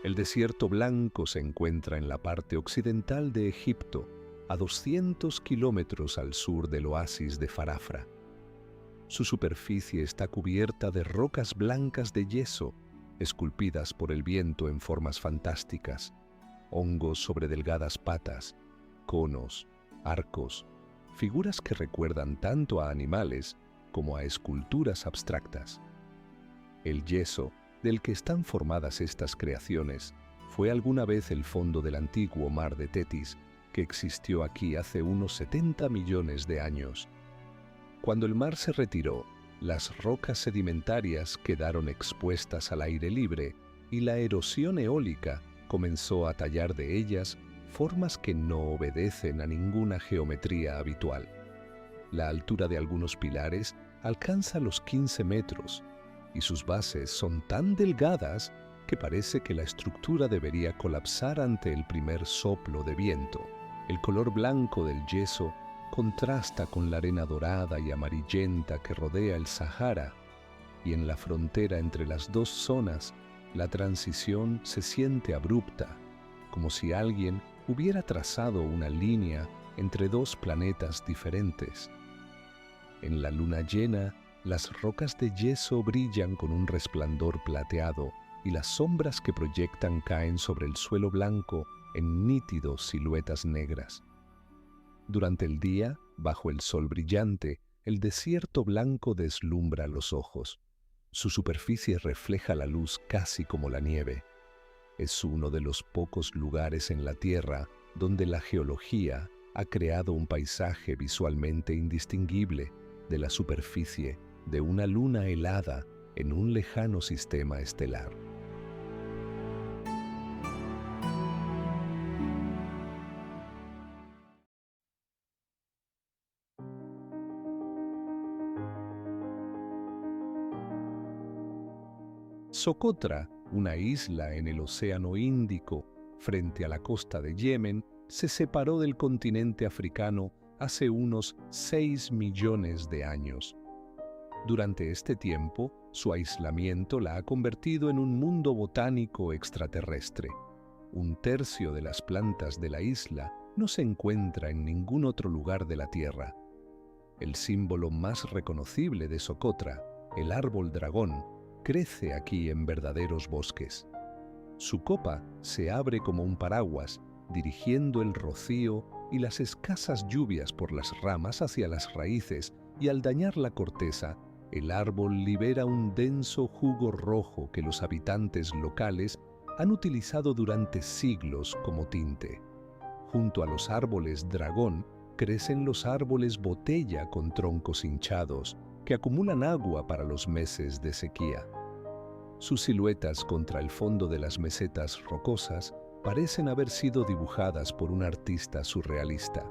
El desierto blanco se encuentra en la parte occidental de Egipto, a 200 kilómetros al sur del oasis de Farafra. Su superficie está cubierta de rocas blancas de yeso, esculpidas por el viento en formas fantásticas, hongos sobre delgadas patas, conos, arcos, figuras que recuerdan tanto a animales como a esculturas abstractas. El yeso, del que están formadas estas creaciones, fue alguna vez el fondo del antiguo mar de Tetis, que existió aquí hace unos 70 millones de años. Cuando el mar se retiró, las rocas sedimentarias quedaron expuestas al aire libre y la erosión eólica comenzó a tallar de ellas formas que no obedecen a ninguna geometría habitual. La altura de algunos pilares alcanza los 15 metros y sus bases son tan delgadas que parece que la estructura debería colapsar ante el primer soplo de viento. El color blanco del yeso contrasta con la arena dorada y amarillenta que rodea el Sahara, y en la frontera entre las dos zonas, la transición se siente abrupta, como si alguien hubiera trazado una línea entre dos planetas diferentes. En la luna llena, las rocas de yeso brillan con un resplandor plateado y las sombras que proyectan caen sobre el suelo blanco en nítidos siluetas negras. Durante el día, bajo el sol brillante, el desierto blanco deslumbra los ojos. Su superficie refleja la luz casi como la nieve. Es uno de los pocos lugares en la Tierra donde la geología ha creado un paisaje visualmente indistinguible de la superficie de una luna helada en un lejano sistema estelar. Socotra, una isla en el Océano Índico, frente a la costa de Yemen, se separó del continente africano hace unos 6 millones de años. Durante este tiempo, su aislamiento la ha convertido en un mundo botánico extraterrestre. Un tercio de las plantas de la isla no se encuentra en ningún otro lugar de la Tierra. El símbolo más reconocible de Socotra, el árbol dragón, crece aquí en verdaderos bosques. Su copa se abre como un paraguas, dirigiendo el rocío y las escasas lluvias por las ramas hacia las raíces, y al dañar la corteza, el árbol libera un denso jugo rojo que los habitantes locales han utilizado durante siglos como tinte. Junto a los árboles dragón crecen los árboles botella con troncos hinchados, que acumulan agua para los meses de sequía. Sus siluetas contra el fondo de las mesetas rocosas parecen haber sido dibujadas por un artista surrealista.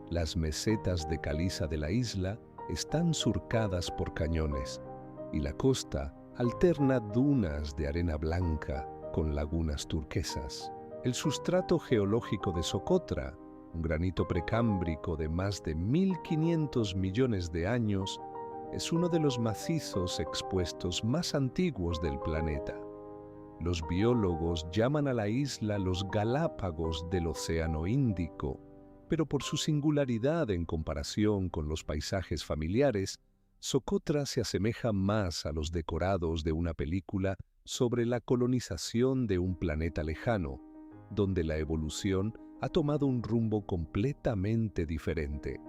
Las mesetas de caliza de la isla están surcadas por cañones, y la costa alterna dunas de arena blanca con lagunas turquesas. El sustrato geológico de Socotra, un granito precámbrico de más de 1.500 millones de años, es uno de los macizos expuestos más antiguos del planeta. Los biólogos llaman a la isla los Galápagos del Océano Índico, pero por su singularidad en comparación con los paisajes familiares, Socotra se asemeja más a los decorados de una película sobre la colonización de un planeta lejano, donde la evolución ha tomado un rumbo completamente diferente.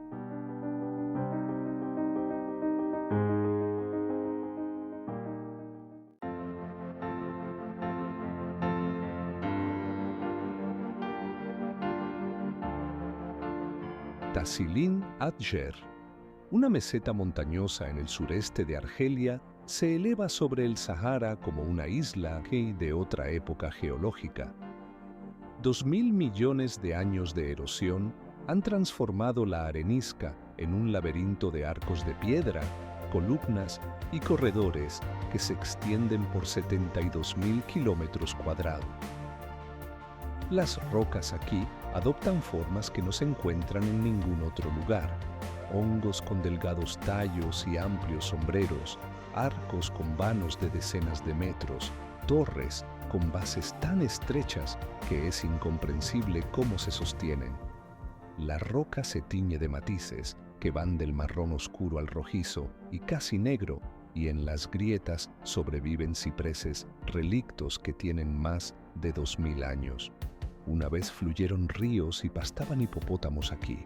Tasilin Adjer, una meseta montañosa en el sureste de Argelia, se eleva sobre el Sahara como una isla de otra época geológica. 2.000 millones de años de erosión han transformado la arenisca en un laberinto de arcos de piedra, columnas y corredores que se extienden por 72.000 kilómetros cuadrados. Las rocas aquí adoptan formas que no se encuentran en ningún otro lugar. Hongos con delgados tallos y amplios sombreros, arcos con vanos de decenas de metros, torres con bases tan estrechas que es incomprensible cómo se sostienen. La roca se tiñe de matices que van del marrón oscuro al rojizo y casi negro, y en las grietas sobreviven cipreses, relictos que tienen más de 2000 años. Una vez fluyeron ríos y pastaban hipopótamos aquí.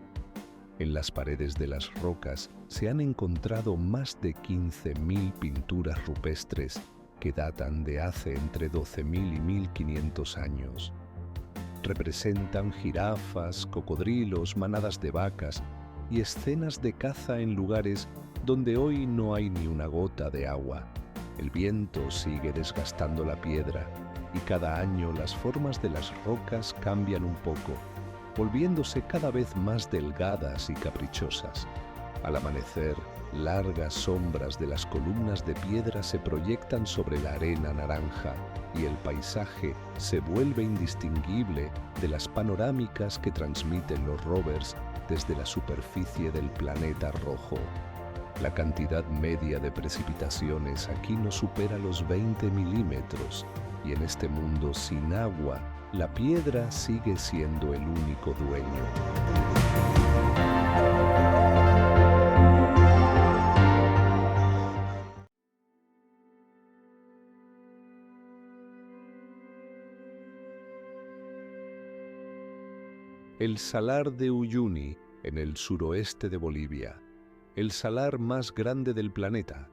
En las paredes de las rocas se han encontrado más de 15.000 pinturas rupestres que datan de hace entre 12.000 y 1.500 años. Representan jirafas, cocodrilos, manadas de vacas y escenas de caza en lugares donde hoy no hay ni una gota de agua. El viento sigue desgastando la piedra y cada año las formas de las rocas cambian un poco, volviéndose cada vez más delgadas y caprichosas. Al amanecer, largas sombras de las columnas de piedra se proyectan sobre la arena naranja y el paisaje se vuelve indistinguible de las panorámicas que transmiten los rovers desde la superficie del planeta rojo. La cantidad media de precipitaciones aquí no supera los 20 milímetros y en este mundo sin agua, la piedra sigue siendo el único dueño. El Salar de Uyuni, en el suroeste de Bolivia, el salar más grande del planeta.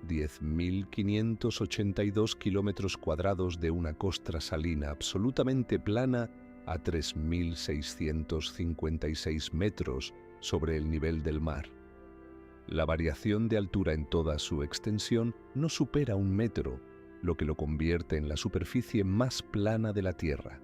10.582 kilómetros cuadrados de una costra salina absolutamente plana a 3.656 metros sobre el nivel del mar. La variación de altura en toda su extensión no supera 1 metro, lo que lo convierte en la superficie más plana de la Tierra.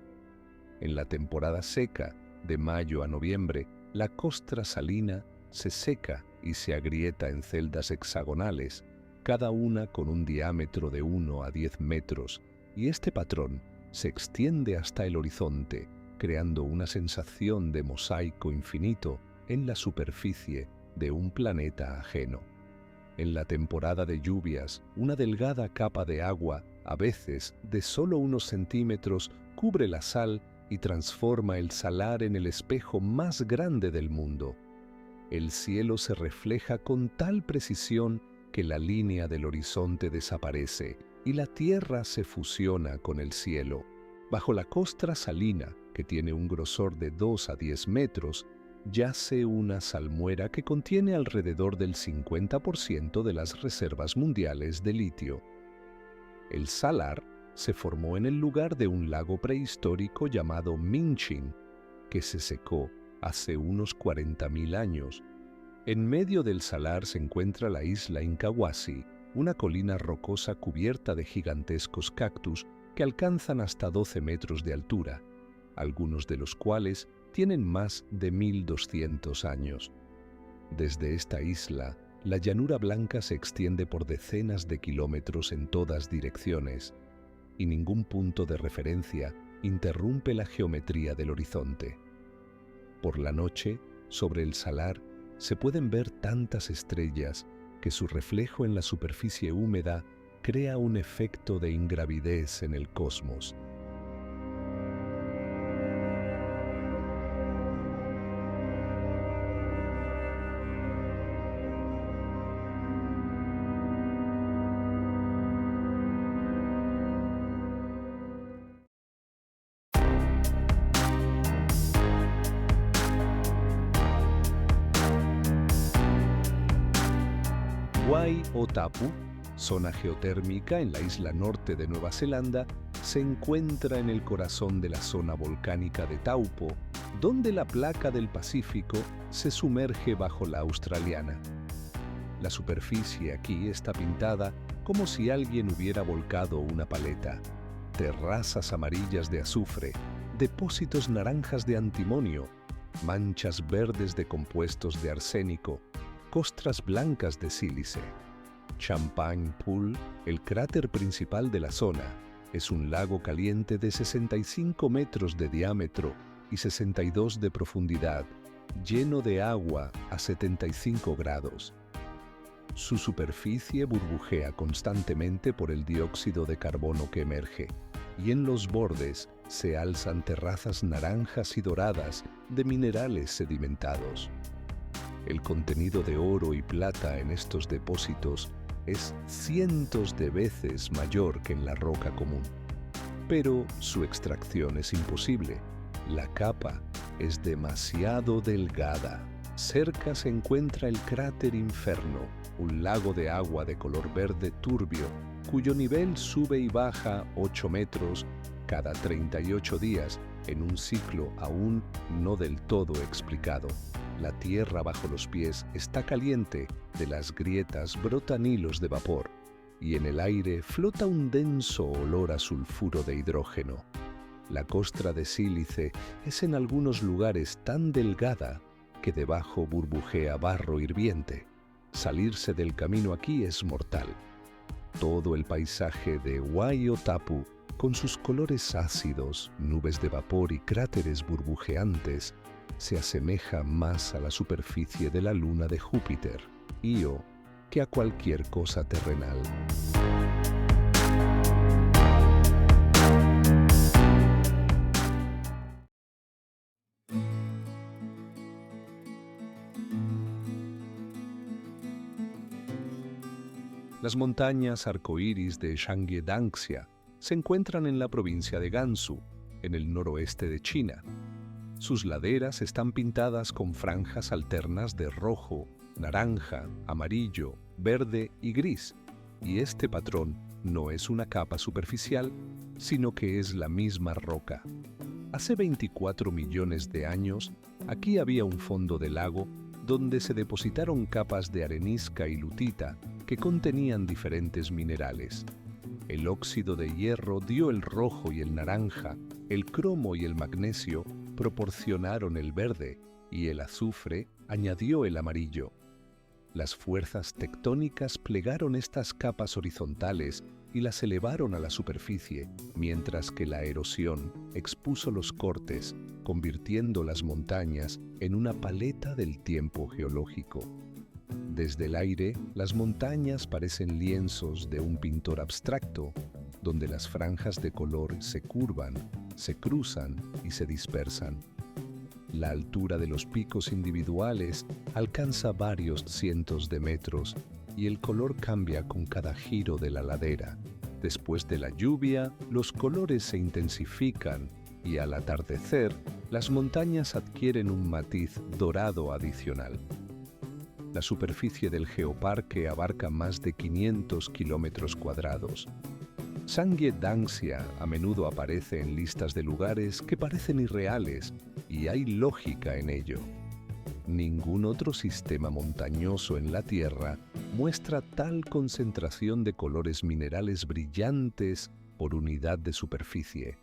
En la temporada seca, de mayo a noviembre, la costra salina se seca y se agrieta en celdas hexagonales, cada una con un diámetro de 1 a 10 metros, y este patrón se extiende hasta el horizonte, creando una sensación de mosaico infinito en la superficie de un planeta ajeno. En la temporada de lluvias, una delgada capa de agua, a veces de solo unos centímetros, cubre la sal y transforma el salar en el espejo más grande del mundo. El cielo se refleja con tal precisión que la línea del horizonte desaparece y la tierra se fusiona con el cielo. Bajo la costra salina, que tiene un grosor de 2 a 10 metros, yace una salmuera que contiene alrededor del 50% de las reservas mundiales de litio. El salar se formó en el lugar de un lago prehistórico llamado Minchin, que se secó hace unos 40.000 años. En medio del salar se encuentra la isla Incahuasi, una colina rocosa cubierta de gigantescos cactus que alcanzan hasta 12 metros de altura, algunos de los cuales tienen más de 1.200 años. Desde esta isla, la llanura blanca se extiende por decenas de kilómetros en todas direcciones, y ningún punto de referencia interrumpe la geometría del horizonte. Por la noche, sobre el salar, se pueden ver tantas estrellas que su reflejo en la superficie húmeda crea un efecto de ingravidez en el cosmos. Wai-o-Tapu, zona geotérmica en la isla norte de Nueva Zelanda, se encuentra en el corazón de la zona volcánica de Taupo, donde la placa del Pacífico se sumerge bajo la australiana. La superficie aquí está pintada como si alguien hubiera volcado una paleta. Terrazas amarillas de azufre, depósitos naranjas de antimonio, manchas verdes de compuestos de arsénico, costras blancas de sílice. Champagne Pool, el cráter principal de la zona, es un lago caliente de 65 metros de diámetro y 62 de profundidad, lleno de agua a 75 grados. Su superficie burbujea constantemente por el dióxido de carbono que emerge. y en los bordes se alzan terrazas naranjas y doradas de minerales sedimentados. El contenido de oro y plata en estos depósitos es cientos de veces mayor que en la roca común. Pero su extracción es imposible. La capa es demasiado delgada. Cerca se encuentra el cráter Inferno, un lago de agua de color verde turbio, cuyo nivel sube y baja 8 metros cada 38 días en un ciclo aún no del todo explicado. La tierra bajo los pies está caliente, de las grietas brotan hilos de vapor, y en el aire flota un denso olor a sulfuro de hidrógeno. La costra de sílice es en algunos lugares tan delgada que debajo burbujea barro hirviente. Salirse del camino aquí es mortal. Todo el paisaje de Waiho-Tapu, con sus colores ácidos, nubes de vapor y cráteres burbujeantes, se asemeja más a la superficie de la luna de Júpiter, Io, que a cualquier cosa terrenal. Las montañas arcoíris de Zhangye-Danxia se encuentran en la provincia de Gansu, en el noroeste de China. Sus laderas están pintadas con franjas alternas de rojo, naranja, amarillo, verde y gris, y este patrón no es una capa superficial, sino que es la misma roca. Hace 24 millones de años, aquí había un fondo de lago donde se depositaron capas de arenisca y lutita que contenían diferentes minerales. El óxido de hierro dio el rojo y el naranja, el cromo y el magnesio proporcionaron el verde y el azufre añadió el amarillo. Las fuerzas tectónicas plegaron estas capas horizontales y las elevaron a la superficie, mientras que la erosión expuso los cortes, convirtiendo las montañas en una paleta del tiempo geológico. Desde el aire, las montañas parecen lienzos de un pintor abstracto, donde las franjas de color se curvan, se cruzan y se dispersan. La altura de los picos individuales alcanza varios cientos de metros y el color cambia con cada giro de la ladera. Después de la lluvia, los colores se intensifican y al atardecer, las montañas adquieren un matiz dorado adicional. La superficie del geoparque abarca más de 500 kilómetros cuadrados. Zhangye-Danxia a menudo aparece en listas de lugares que parecen irreales y hay lógica en ello. Ningún otro sistema montañoso en la Tierra muestra tal concentración de colores minerales brillantes por unidad de superficie.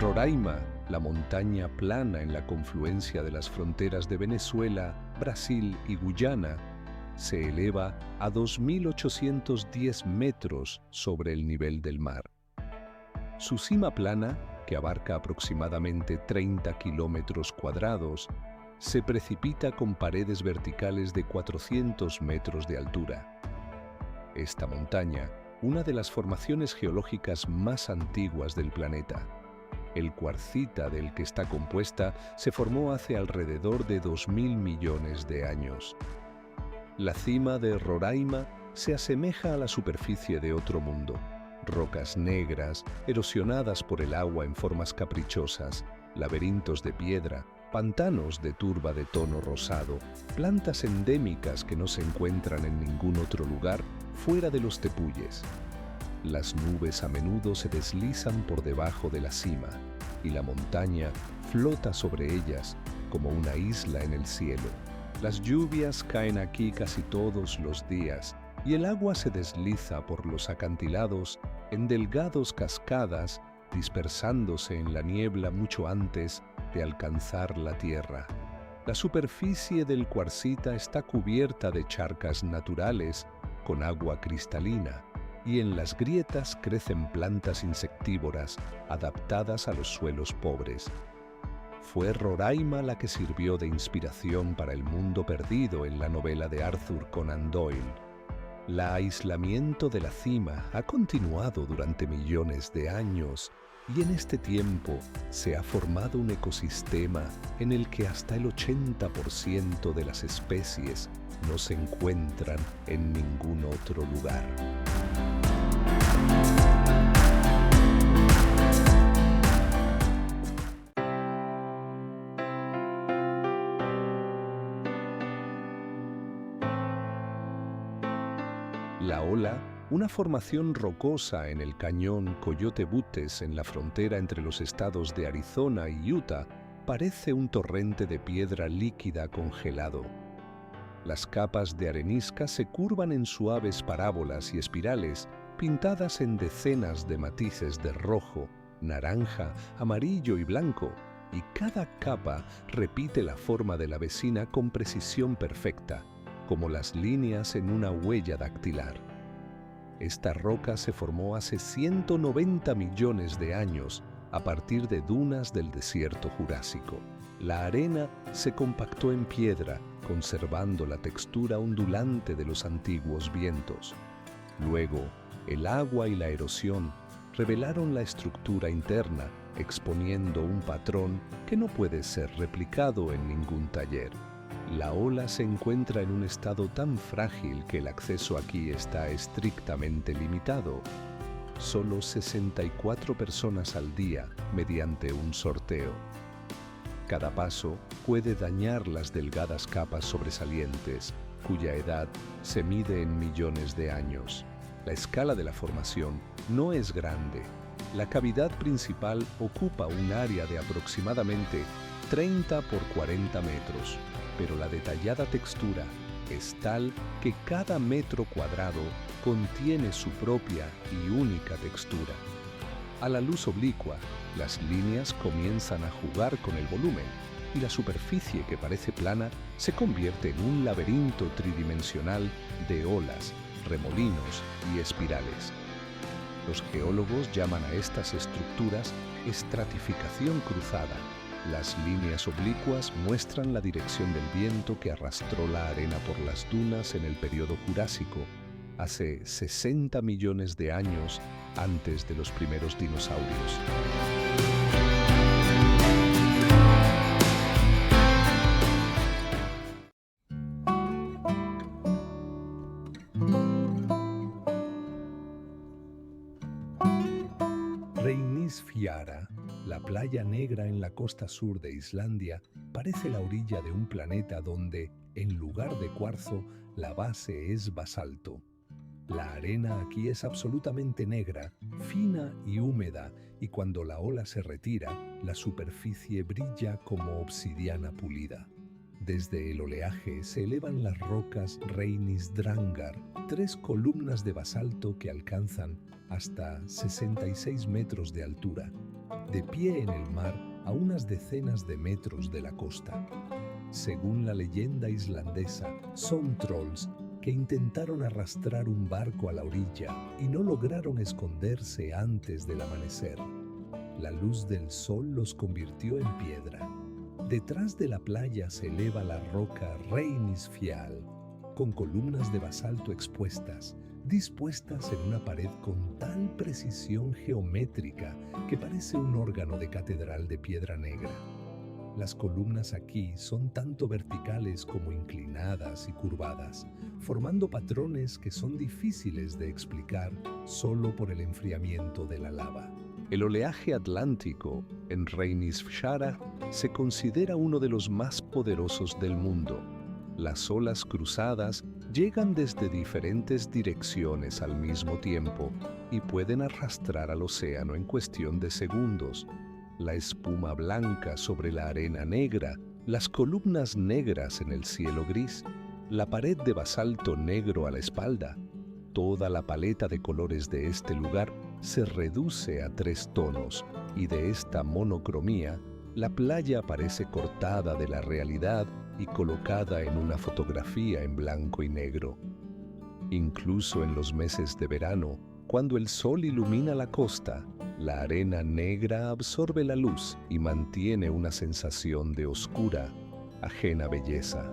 Roraima, la montaña plana en la confluencia de las fronteras de Venezuela, Brasil y Guyana, se eleva a 2.810 metros sobre el nivel del mar. Su cima plana, que abarca aproximadamente 30 kilómetros cuadrados, se precipita con paredes verticales de 400 metros de altura. Esta montaña, una de las formaciones geológicas más antiguas del planeta. El cuarcita del que está compuesta se formó hace alrededor de 2.000 millones de años. La cima de Roraima se asemeja a la superficie de otro mundo. Rocas negras, erosionadas por el agua en formas caprichosas, laberintos de piedra, pantanos de turba de tono rosado, plantas endémicas que no se encuentran en ningún otro lugar fuera de los tepuyes. Las nubes a menudo se deslizan por debajo de la cima y la montaña flota sobre ellas como una isla en el cielo. Las lluvias caen aquí casi todos los días y el agua se desliza por los acantilados en delgados cascadas, dispersándose en la niebla mucho antes de alcanzar la tierra. La superficie del cuarcita está cubierta de charcas naturales con agua cristalina. y en las grietas crecen plantas insectívoras adaptadas a los suelos pobres. Fue Roraima la que sirvió de inspiración para el mundo perdido en la novela de Arthur Conan Doyle. El aislamiento de la cima ha continuado durante millones de años y en este tiempo se ha formado un ecosistema en el que hasta el 80% de las especies no se encuentran en ningún otro lugar. La Ola, una formación rocosa en el cañón Coyote Buttes en la frontera entre los estados de Arizona y Utah, parece un torrente de piedra líquida congelado. Las capas de arenisca se curvan en suaves parábolas y espirales pintadas en decenas de matices de rojo, naranja, amarillo y blanco, y cada capa repite la forma de la vecina con precisión perfecta, como las líneas en una huella dactilar. Esta roca se formó hace 190 millones de años a partir de dunas del desierto Jurásico. La arena se compactó en piedra, conservando la textura ondulante de los antiguos vientos. Luego, el agua y la erosión revelaron la estructura interna, exponiendo un patrón que no puede ser replicado en ningún taller. La Ola se encuentra en un estado tan frágil que el acceso aquí está estrictamente limitado. Solo 64 personas al día mediante un sorteo. Cada paso puede dañar las delgadas capas sobresalientes, cuya edad se mide en millones de años. La escala de la formación no es grande. La cavidad principal ocupa un área de aproximadamente 30 por 40 metros, pero la detallada textura es tal que cada metro cuadrado contiene su propia y única textura. A la luz oblicua, las líneas comienzan a jugar con el volumen y la superficie que parece plana se convierte en un laberinto tridimensional de olas, remolinos y espirales. Los geólogos llaman a estas estructuras estratificación cruzada. Las líneas oblicuas muestran la dirección del viento que arrastró la arena por las dunas en el período Jurásico, hace 60 millones de años antes de los primeros dinosaurios. Reynisfjara, la playa negra en la costa sur de Islandia, parece la orilla de un planeta donde, en lugar de cuarzo, la base es basalto. La arena aquí es absolutamente negra, fina y húmeda, y cuando la ola se retira, la superficie brilla como obsidiana pulida. Desde el oleaje se elevan las rocas Reynisdrangar, 3 columnas de basalto que alcanzan hasta 66 metros de altura, de pie en el mar a unas decenas de metros de la costa. Según la leyenda islandesa, son trolls que intentaron arrastrar un barco a la orilla y no lograron esconderse antes del amanecer. La luz del sol los convirtió en piedra. Detrás de la playa se eleva la roca Reynisfjall, con columnas de basalto expuestas, dispuestas en una pared con tal precisión geométrica que parece un órgano de catedral de piedra negra. Las columnas aquí son tanto verticales como inclinadas y curvadas, formando patrones que son difíciles de explicar solo por el enfriamiento de la lava. El oleaje atlántico en Reynisfjara se considera uno de los más poderosos del mundo. Las olas cruzadas llegan desde diferentes direcciones al mismo tiempo y pueden arrastrar al océano en cuestión de segundos. La espuma blanca sobre la arena negra, las columnas negras en el cielo gris, la pared de basalto negro a la espalda. Toda la paleta de colores de este lugar se reduce a 3 tonos y de esta monocromía, la playa parece cortada de la realidad y colocada en una fotografía en blanco y negro. Incluso en los meses de verano, Cuando el sol ilumina la costa, la arena negra absorbe la luz y mantiene una sensación de oscura, ajena belleza.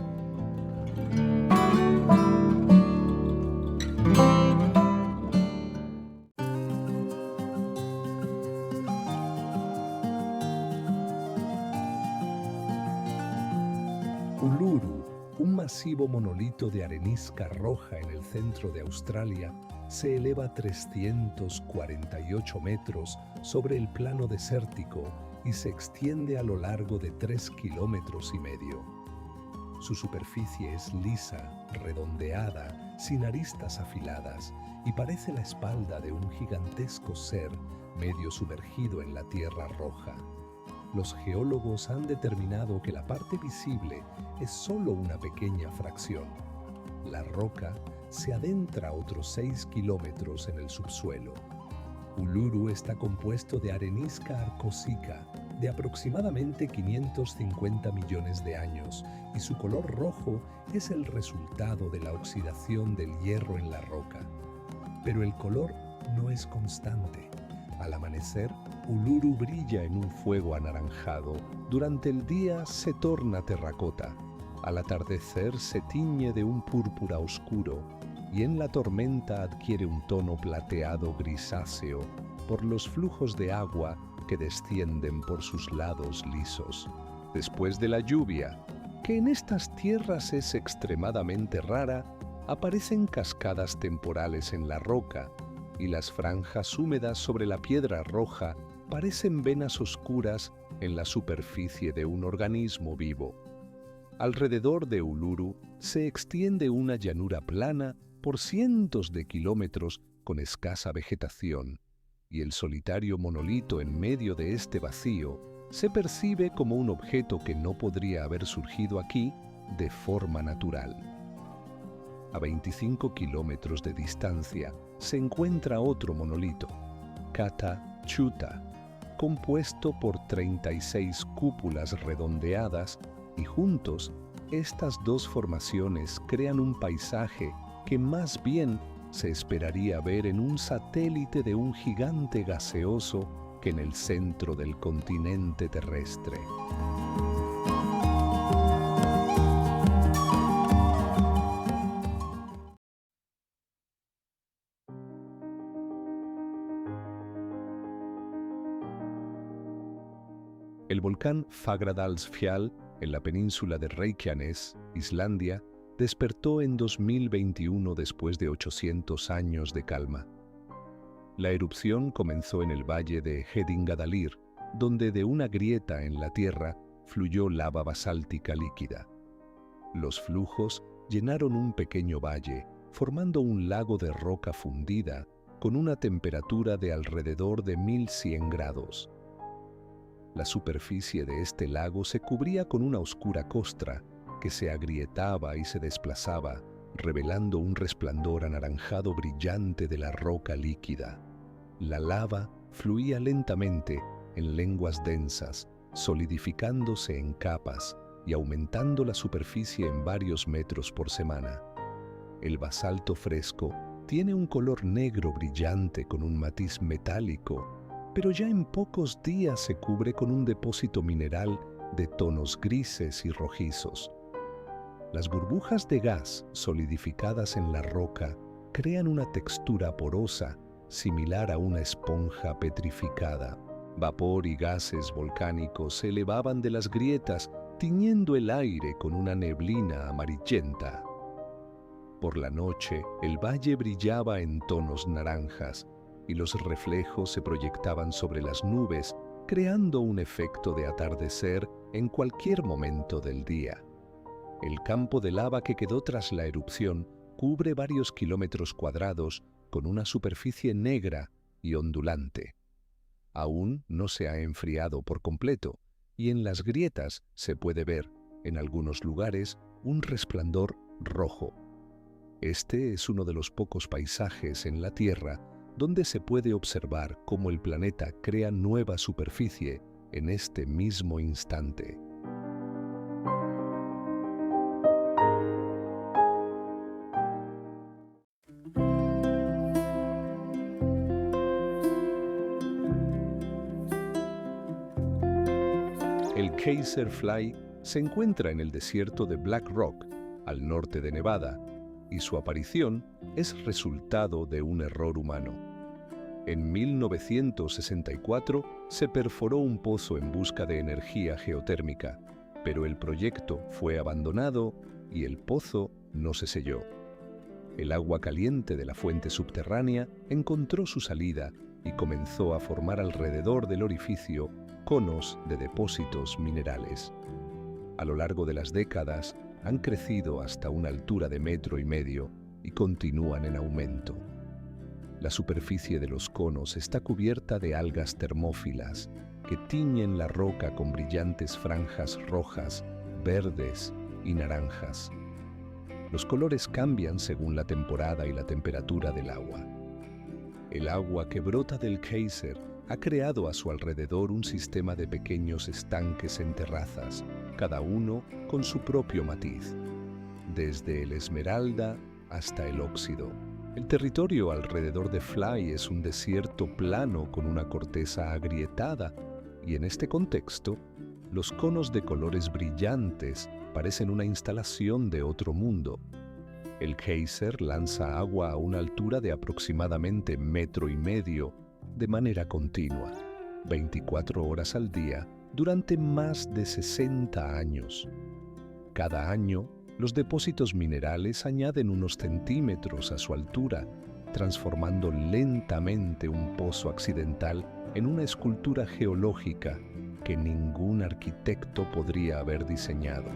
Uluru, un masivo monolito de arenisca roja en el centro de Australia, se eleva 348 metros sobre el plano desértico y se extiende a lo largo de 3,5 kilómetros. Su superficie es lisa, redondeada, sin aristas afiladas, y parece la espalda de un gigantesco ser medio sumergido en la tierra roja. Los geólogos han determinado que la parte visible es solo una pequeña fracción. La roca se adentra otros 6 kilómetros en el subsuelo. Uluru está compuesto de arenisca arcósica de aproximadamente 550 millones de años y su color rojo es el resultado de la oxidación del hierro en la roca. Pero el color no es constante. Al amanecer, Uluru brilla en un fuego anaranjado. Durante el día se torna terracota. Al atardecer se tiñe de un púrpura oscuro y en la tormenta adquiere un tono plateado grisáceo por los flujos de agua que descienden por sus lados lisos. Después de la lluvia, que en estas tierras es extremadamente rara, aparecen cascadas temporales en la roca y las franjas húmedas sobre la piedra roja parecen venas oscuras en la superficie de un organismo vivo. Alrededor de Uluru se extiende una llanura plana por cientos de kilómetros con escasa vegetación, y el solitario monolito en medio de este vacío se percibe como un objeto que no podría haber surgido aquí de forma natural. A 25 kilómetros de distancia se encuentra otro monolito, Kata Tjuta, compuesto por 36 cúpulas redondeadas, y juntos estas dos formaciones crean un paisaje que más bien se esperaría ver en un satélite de un gigante gaseoso que en el centro del continente terrestre. El volcán Fagradalsfjall, en la península de Reykjanes, Islandia, despertó en 2021 después de 800 años de calma. La erupción comenzó en el valle de Hedingadalir, donde de una grieta en la tierra fluyó lava basáltica líquida. Los flujos llenaron un pequeño valle, formando un lago de roca fundida con una temperatura de alrededor de 1100 grados. La superficie de este lago se cubría con una oscura costra que se agrietaba y se desplazaba, revelando un resplandor anaranjado brillante de la roca líquida. La lava fluía lentamente en lenguas densas, solidificándose en capas y aumentando la superficie en varios metros por semana. El basalto fresco tiene un color negro brillante con un matiz metálico, pero ya en pocos días se cubre con un depósito mineral de tonos grises y rojizos. Las burbujas de gas solidificadas en la roca crean una textura porosa similar a una esponja petrificada. Vapor y gases volcánicos se elevaban de las grietas, tiñendo el aire con una neblina amarillenta. Por la noche, el valle brillaba en tonos naranjas y los reflejos se proyectaban sobre las nubes, creando un efecto de atardecer en cualquier momento del día. El campo de lava que quedó tras la erupción cubre varios kilómetros cuadrados con una superficie negra y ondulante. Aún no se ha enfriado por completo y en las grietas se puede ver, en algunos lugares, un resplandor rojo. Este es uno de los pocos paisajes en la Tierra donde se puede observar cómo el planeta crea nueva superficie en este mismo instante. El Geyser Fly se encuentra en el desierto de Black Rock, al norte de Nevada, y su aparición es resultado de un error humano. En 1964 se perforó un pozo en busca de energía geotérmica, pero el proyecto fue abandonado y el pozo no se selló. El agua caliente de la fuente subterránea encontró su salida y comenzó a formar alrededor del orificio conos de depósitos minerales. A lo largo de las décadas han crecido hasta una altura de 1,5 metros y continúan en aumento. La superficie de los conos está cubierta de algas termófilas que tiñen la roca con brillantes franjas rojas, verdes y naranjas. Los colores cambian según la temporada y la temperatura del agua. El agua que brota del geyser ha creado a su alrededor un sistema de pequeños estanques en terrazas, cada uno con su propio matiz, desde el esmeralda hasta el óxido. El territorio alrededor de Fly es un desierto plano con una corteza agrietada, y en este contexto, los conos de colores brillantes parecen una instalación de otro mundo. El geyser lanza agua a una altura de aproximadamente 1,5 metros de manera continua, 24 horas al día, durante más de 60 años. Cada año, los depósitos minerales añaden unos centímetros a su altura, transformando lentamente un pozo accidental en una escultura geológica que ningún arquitecto podría haber diseñado.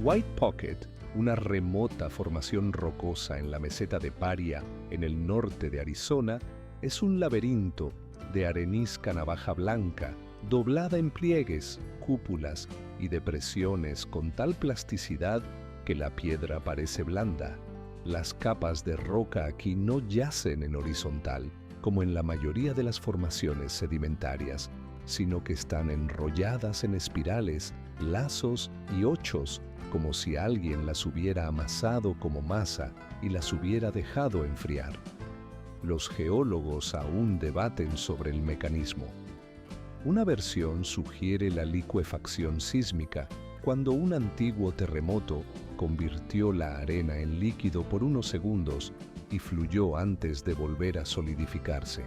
White Pocket, una remota formación rocosa en la meseta de Paria, en el norte de Arizona, es un laberinto de arenisca navaja blanca, doblada en pliegues, cúpulas y depresiones con tal plasticidad que la piedra parece blanda. Las capas de roca aquí no yacen en horizontal, como en la mayoría de las formaciones sedimentarias, sino que están enrolladas en espirales, lazos y ochos, como si alguien las hubiera amasado como masa y las hubiera dejado enfriar. Los geólogos aún debaten sobre el mecanismo. Una versión sugiere la licuefacción sísmica, cuando un antiguo terremoto convirtió la arena en líquido por unos segundos y fluyó antes de volver a solidificarse.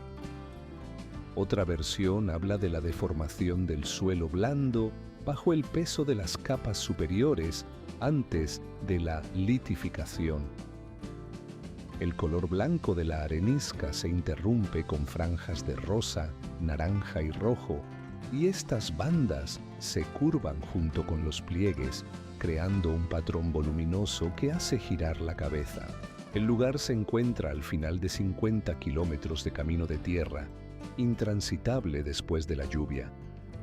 Otra versión habla de la deformación del suelo blando bajo el peso de las capas superiores antes de la litificación. El color blanco de la arenisca se interrumpe con franjas de rosa, naranja y rojo, y estas bandas se curvan junto con los pliegues, creando un patrón voluminoso que hace girar la cabeza. El lugar se encuentra al final de 50 kilómetros de camino de tierra, intransitable después de la lluvia,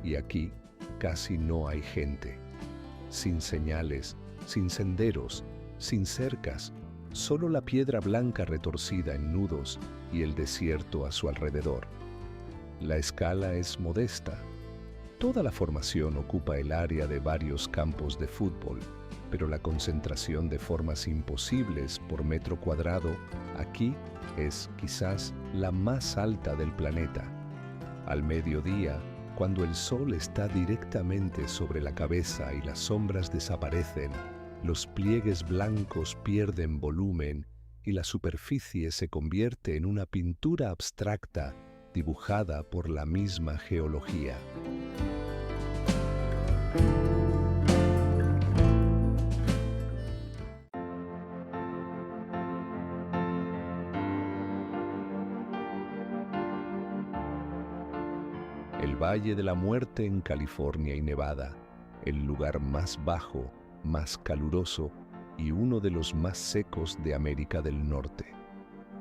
y aquí casi no hay gente. Sin señales, sin senderos, sin cercas, solo la piedra blanca retorcida en nudos y el desierto a su alrededor. La escala es modesta. Toda la formación ocupa el área de varios campos de fútbol, pero la concentración de formas imposibles por metro cuadrado aquí es quizás la más alta del planeta. Al mediodía, cuando el sol está directamente sobre la cabeza y las sombras desaparecen, los pliegues blancos pierden volumen y la superficie se convierte en una pintura abstracta dibujada por la misma geología. El Valle de la Muerte en California y Nevada, el lugar más bajo, más caluroso y uno de los más secos de América del Norte.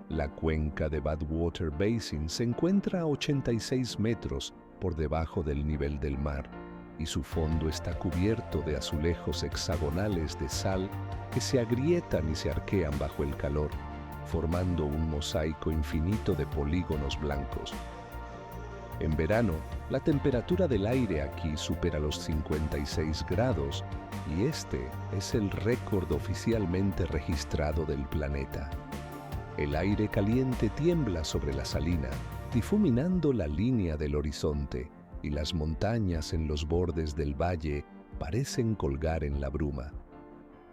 La cuenca de Badwater Basin se encuentra a 86 metros por debajo del nivel del mar y su fondo está cubierto de azulejos hexagonales de sal que se agrietan y se arquean bajo el calor, formando un mosaico infinito de polígonos blancos. En verano, la temperatura del aire aquí supera los 56 grados y este es el récord oficialmente registrado del planeta. El aire caliente tiembla sobre la salina, difuminando la línea del horizonte, y las montañas en los bordes del valle parecen colgar en la bruma.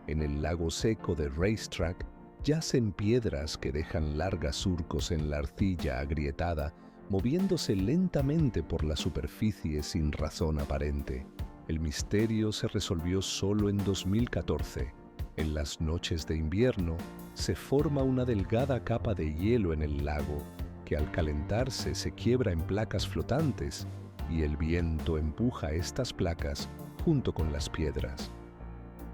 En el lago seco de Racetrack yacen piedras que dejan largas surcos en la arcilla agrietada, moviéndose lentamente por la superficie sin razón aparente. El misterio se resolvió solo en 2014. En las noches de invierno, se forma una delgada capa de hielo en el lago, que al calentarse se quiebra en placas flotantes, y el viento empuja estas placas junto con las piedras.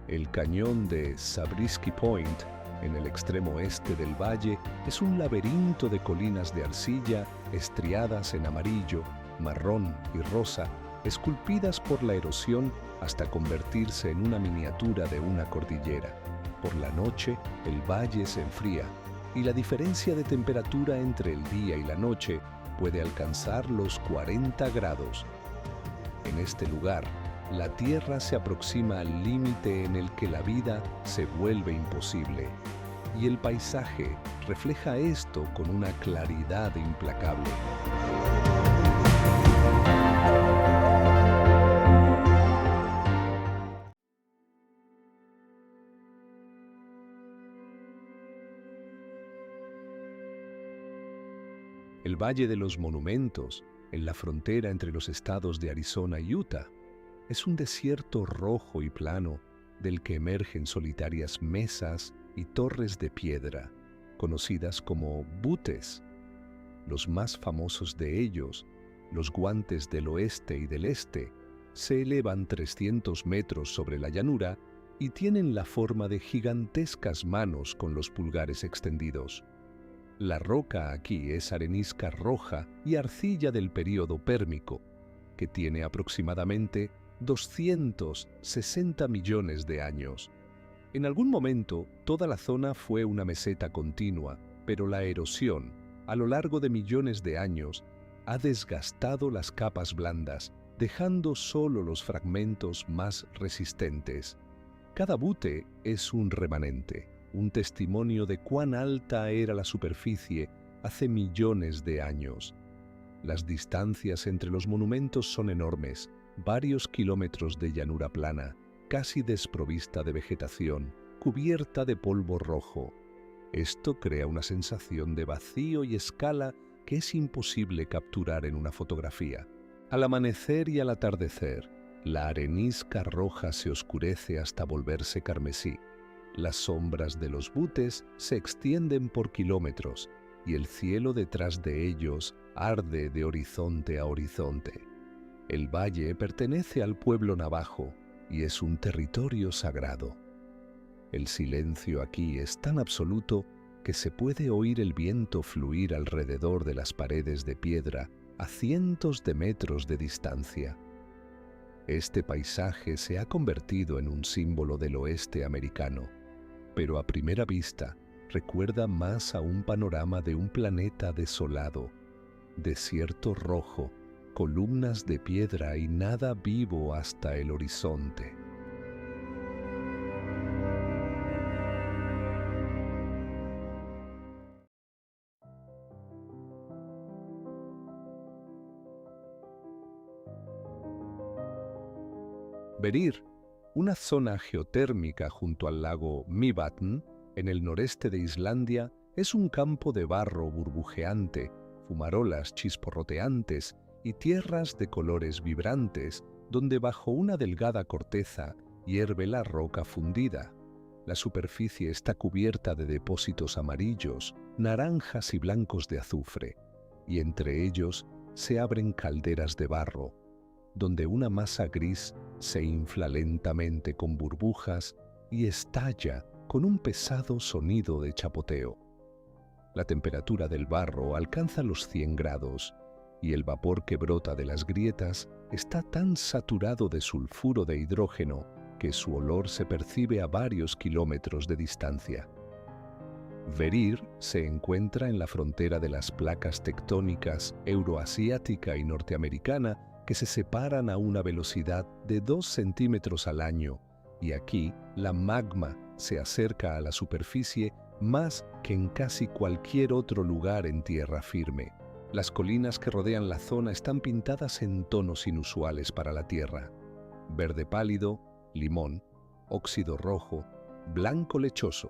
El cañón de Zabriskie Point, en el extremo este del valle, es un laberinto de colinas de arcilla estriadas en amarillo, marrón y rosa, esculpidas por la erosión hasta convertirse en una miniatura de una cordillera. Por la noche, el valle se enfría y la diferencia de temperatura entre el día y la noche puede alcanzar los 40 grados. En este lugar, la Tierra se aproxima al límite en el que la vida se vuelve imposible, y el paisaje refleja esto con una claridad implacable. El Valle de los Monumentos, en la frontera entre los estados de Arizona y Utah, es un desierto rojo y plano del que emergen solitarias mesas y torres de piedra, conocidas como buttes. Los más famosos de ellos, los Guantes del Oeste y del Este, se elevan 300 metros sobre la llanura y tienen la forma de gigantescas manos con los pulgares extendidos. La roca aquí es arenisca roja y arcilla del período pérmico, que tiene aproximadamente 260 millones de años. En algún momento, toda la zona fue una meseta continua, pero la erosión, a lo largo de millones de años, ha desgastado las capas blandas, dejando solo los fragmentos más resistentes. Cada butte es un remanente, un testimonio de cuán alta era la superficie hace millones de años. Las distancias entre los monumentos son enormes, varios kilómetros de llanura plana, casi desprovista de vegetación, cubierta de polvo rojo. Esto crea una sensación de vacío y escala que es imposible capturar en una fotografía. Al amanecer y al atardecer, la arenisca roja se oscurece hasta volverse carmesí. Las sombras de los buttes se extienden por kilómetros y el cielo detrás de ellos arde de horizonte a horizonte. El valle pertenece al pueblo navajo y es un territorio sagrado. El silencio aquí es tan absoluto que se puede oír el viento fluir alrededor de las paredes de piedra a cientos de metros de distancia. Este paisaje se ha convertido en un símbolo del oeste americano, pero a primera vista recuerda más a un panorama de un planeta desolado, desierto rojo, columnas de piedra y nada vivo hasta el horizonte. Verir, una zona geotérmica junto al lago Mývatn, en el noreste de Islandia, es un campo de barro burbujeante, fumarolas chisporroteantes y tierras de colores vibrantes, donde bajo una delgada corteza hierve la roca fundida. La superficie está cubierta de depósitos amarillos, naranjas y blancos de azufre, y entre ellos se abren calderas de barro, donde una masa gris se infla lentamente con burbujas y estalla con un pesado sonido de chapoteo. La temperatura del barro alcanza los 100 grados y el vapor que brota de las grietas está tan saturado de sulfuro de hidrógeno que su olor se percibe a varios kilómetros de distancia. Verir se encuentra en la frontera de las placas tectónicas euroasiática y norteamericana que se separan a una velocidad de 2 centímetros al año, y aquí la magma se acerca a la superficie más que en casi cualquier otro lugar en tierra firme. Las colinas que rodean la zona están pintadas en tonos inusuales para la Tierra: verde pálido, limón, óxido rojo, blanco lechoso.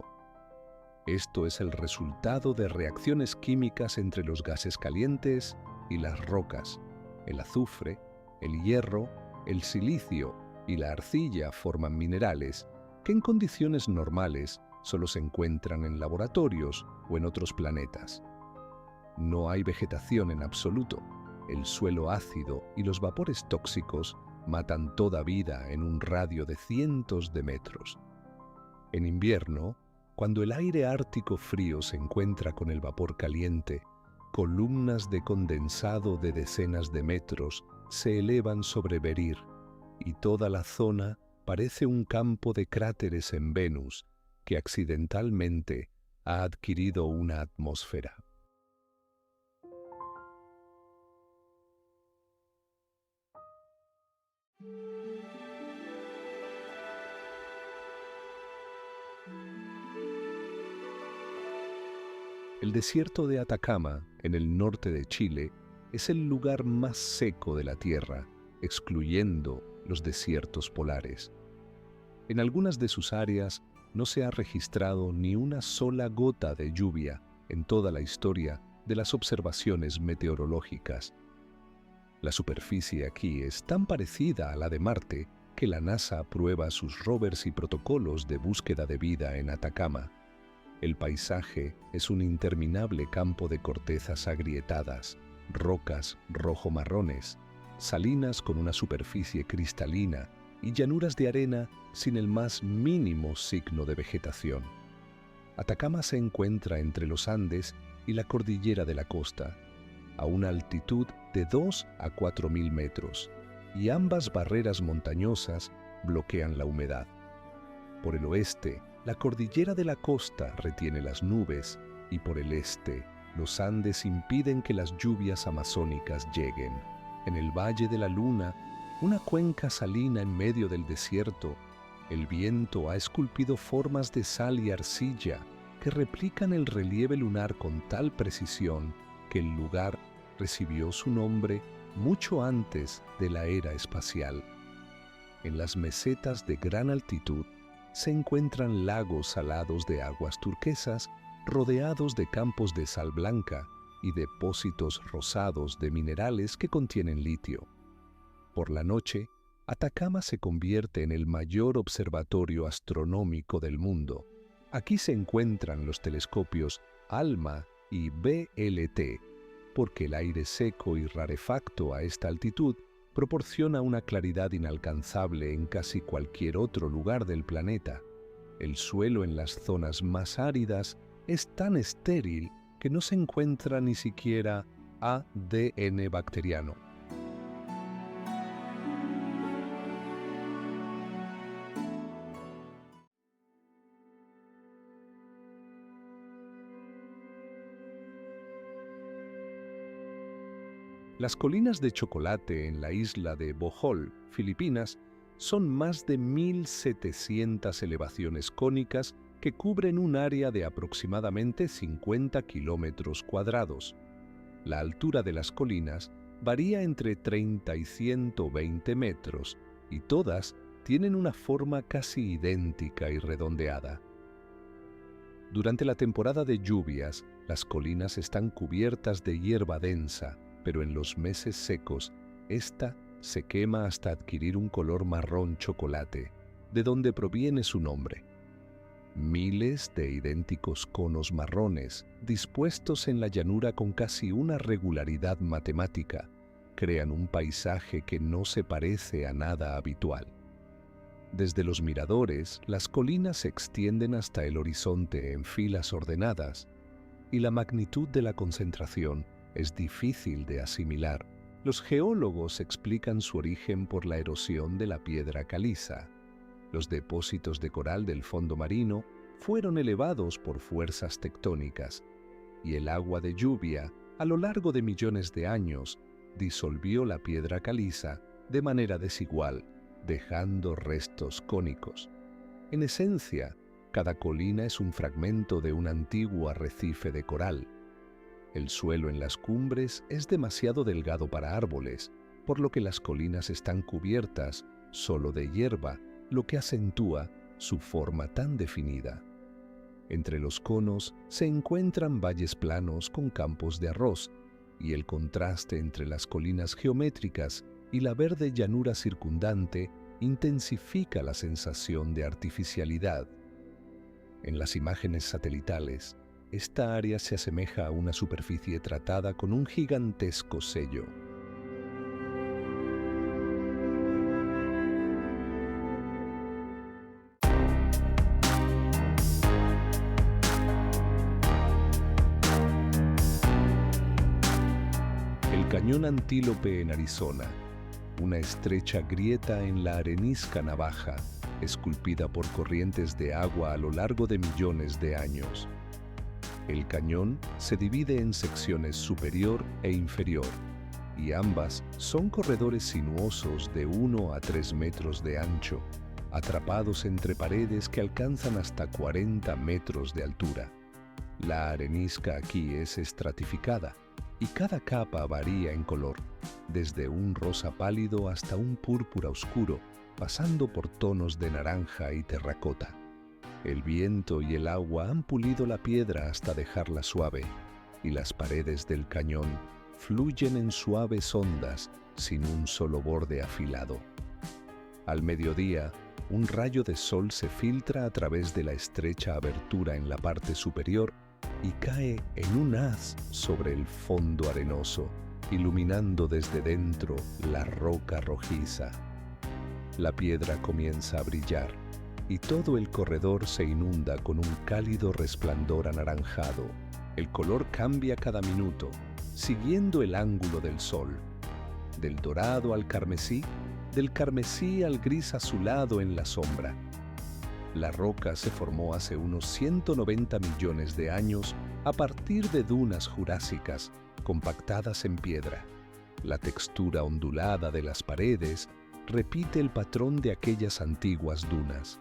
Esto es el resultado de reacciones químicas entre los gases calientes y las rocas. El azufre, el hierro, el silicio y la arcilla forman minerales que en condiciones normales solo se encuentran en laboratorios o en otros planetas. No hay vegetación en absoluto. El suelo ácido y los vapores tóxicos matan toda vida en un radio de cientos de metros. En invierno, cuando el aire ártico frío se encuentra con el vapor caliente, columnas de condensado de decenas de metros se elevan sobre Verir, y toda la zona parece un campo de cráteres en Venus que accidentalmente ha adquirido una atmósfera. El desierto de Atacama, en el norte de Chile, es el lugar más seco de la Tierra, excluyendo los desiertos polares. En algunas de sus áreas no se ha registrado ni una sola gota de lluvia en toda la historia de las observaciones meteorológicas. La superficie aquí es tan parecida a la de Marte que la NASA aprueba sus rovers y protocolos de búsqueda de vida en Atacama. El paisaje es un interminable campo de cortezas agrietadas, rocas rojo-marrones, salinas con una superficie cristalina y llanuras de arena sin el más mínimo signo de vegetación. Atacama se encuentra entre los Andes y la cordillera de la costa, a una altitud de 2 a 4.000 metros, y ambas barreras montañosas bloquean la humedad. Por el oeste, la cordillera de la costa retiene las nubes, y por el este, los Andes impiden que las lluvias amazónicas lleguen. En el Valle de la Luna, una cuenca salina en medio del desierto, el viento ha esculpido formas de sal y arcilla que replican el relieve lunar con tal precisión que el lugar recibió su nombre mucho antes de la era espacial. En las mesetas de gran altitud se encuentran lagos salados de aguas turquesas rodeados de campos de sal blanca y depósitos rosados de minerales que contienen litio. Por la noche, Atacama se convierte en el mayor observatorio astronómico del mundo. Aquí se encuentran los telescopios ALMA y BLT, porque el aire seco y rarefacto a esta altitud proporciona una claridad inalcanzable en casi cualquier otro lugar del planeta. El suelo en las zonas más áridas es tan estéril que no se encuentra ni siquiera ADN bacteriano. Las colinas de chocolate en la isla de Bohol, Filipinas, son más de 1.700 elevaciones cónicas que cubren un área de aproximadamente 50 kilómetros cuadrados. La altura de las colinas varía entre 30 y 120 metros, y todas tienen una forma casi idéntica y redondeada. Durante la temporada de lluvias, las colinas están cubiertas de hierba densa, pero en los meses secos, esta se quema hasta adquirir un color marrón chocolate, de donde proviene su nombre. Miles de idénticos conos marrones, dispuestos en la llanura con casi una regularidad matemática, crean un paisaje que no se parece a nada habitual. Desde los miradores, las colinas se extienden hasta el horizonte en filas ordenadas, y la magnitud de la concentración es difícil de asimilar. Los geólogos explican su origen por la erosión de la piedra caliza. Los depósitos de coral del fondo marino fueron elevados por fuerzas tectónicas, y el agua de lluvia, a lo largo de millones de años, disolvió la piedra caliza de manera desigual, dejando restos cónicos. En esencia, cada colina es un fragmento de un antiguo arrecife de coral. El suelo en las cumbres es demasiado delgado para árboles, por lo que las colinas están cubiertas solo de hierba, lo que acentúa su forma tan definida. Entre los conos se encuentran valles planos con campos de arroz, y el contraste entre las colinas geométricas y la verde llanura circundante intensifica la sensación de artificialidad. En las imágenes satelitales, esta área se asemeja a una superficie tratada con un gigantesco sello. El Cañón Antílope en Arizona, una estrecha grieta en la arenisca navaja, esculpida por corrientes de agua a lo largo de millones de años. El cañón se divide en secciones superior e inferior, y ambas son corredores sinuosos de 1 a 3 metros de ancho, atrapados entre paredes que alcanzan hasta 40 metros de altura. La arenisca aquí es estratificada, y cada capa varía en color, desde un rosa pálido hasta un púrpura oscuro, pasando por tonos de naranja y terracota. El viento y el agua han pulido la piedra hasta dejarla suave, y las paredes del cañón fluyen en suaves ondas sin un solo borde afilado. Al mediodía, un rayo de sol se filtra a través de la estrecha abertura en la parte superior y cae en un haz sobre el fondo arenoso, iluminando desde dentro la roca rojiza. La piedra comienza a brillar y todo el corredor se inunda con un cálido resplandor anaranjado. El color cambia cada minuto, siguiendo el ángulo del sol, del dorado al carmesí, del carmesí al gris azulado en la sombra. La roca se formó hace unos 190 millones de años a partir de dunas jurásicas compactadas en piedra. La textura ondulada de las paredes repite el patrón de aquellas antiguas dunas.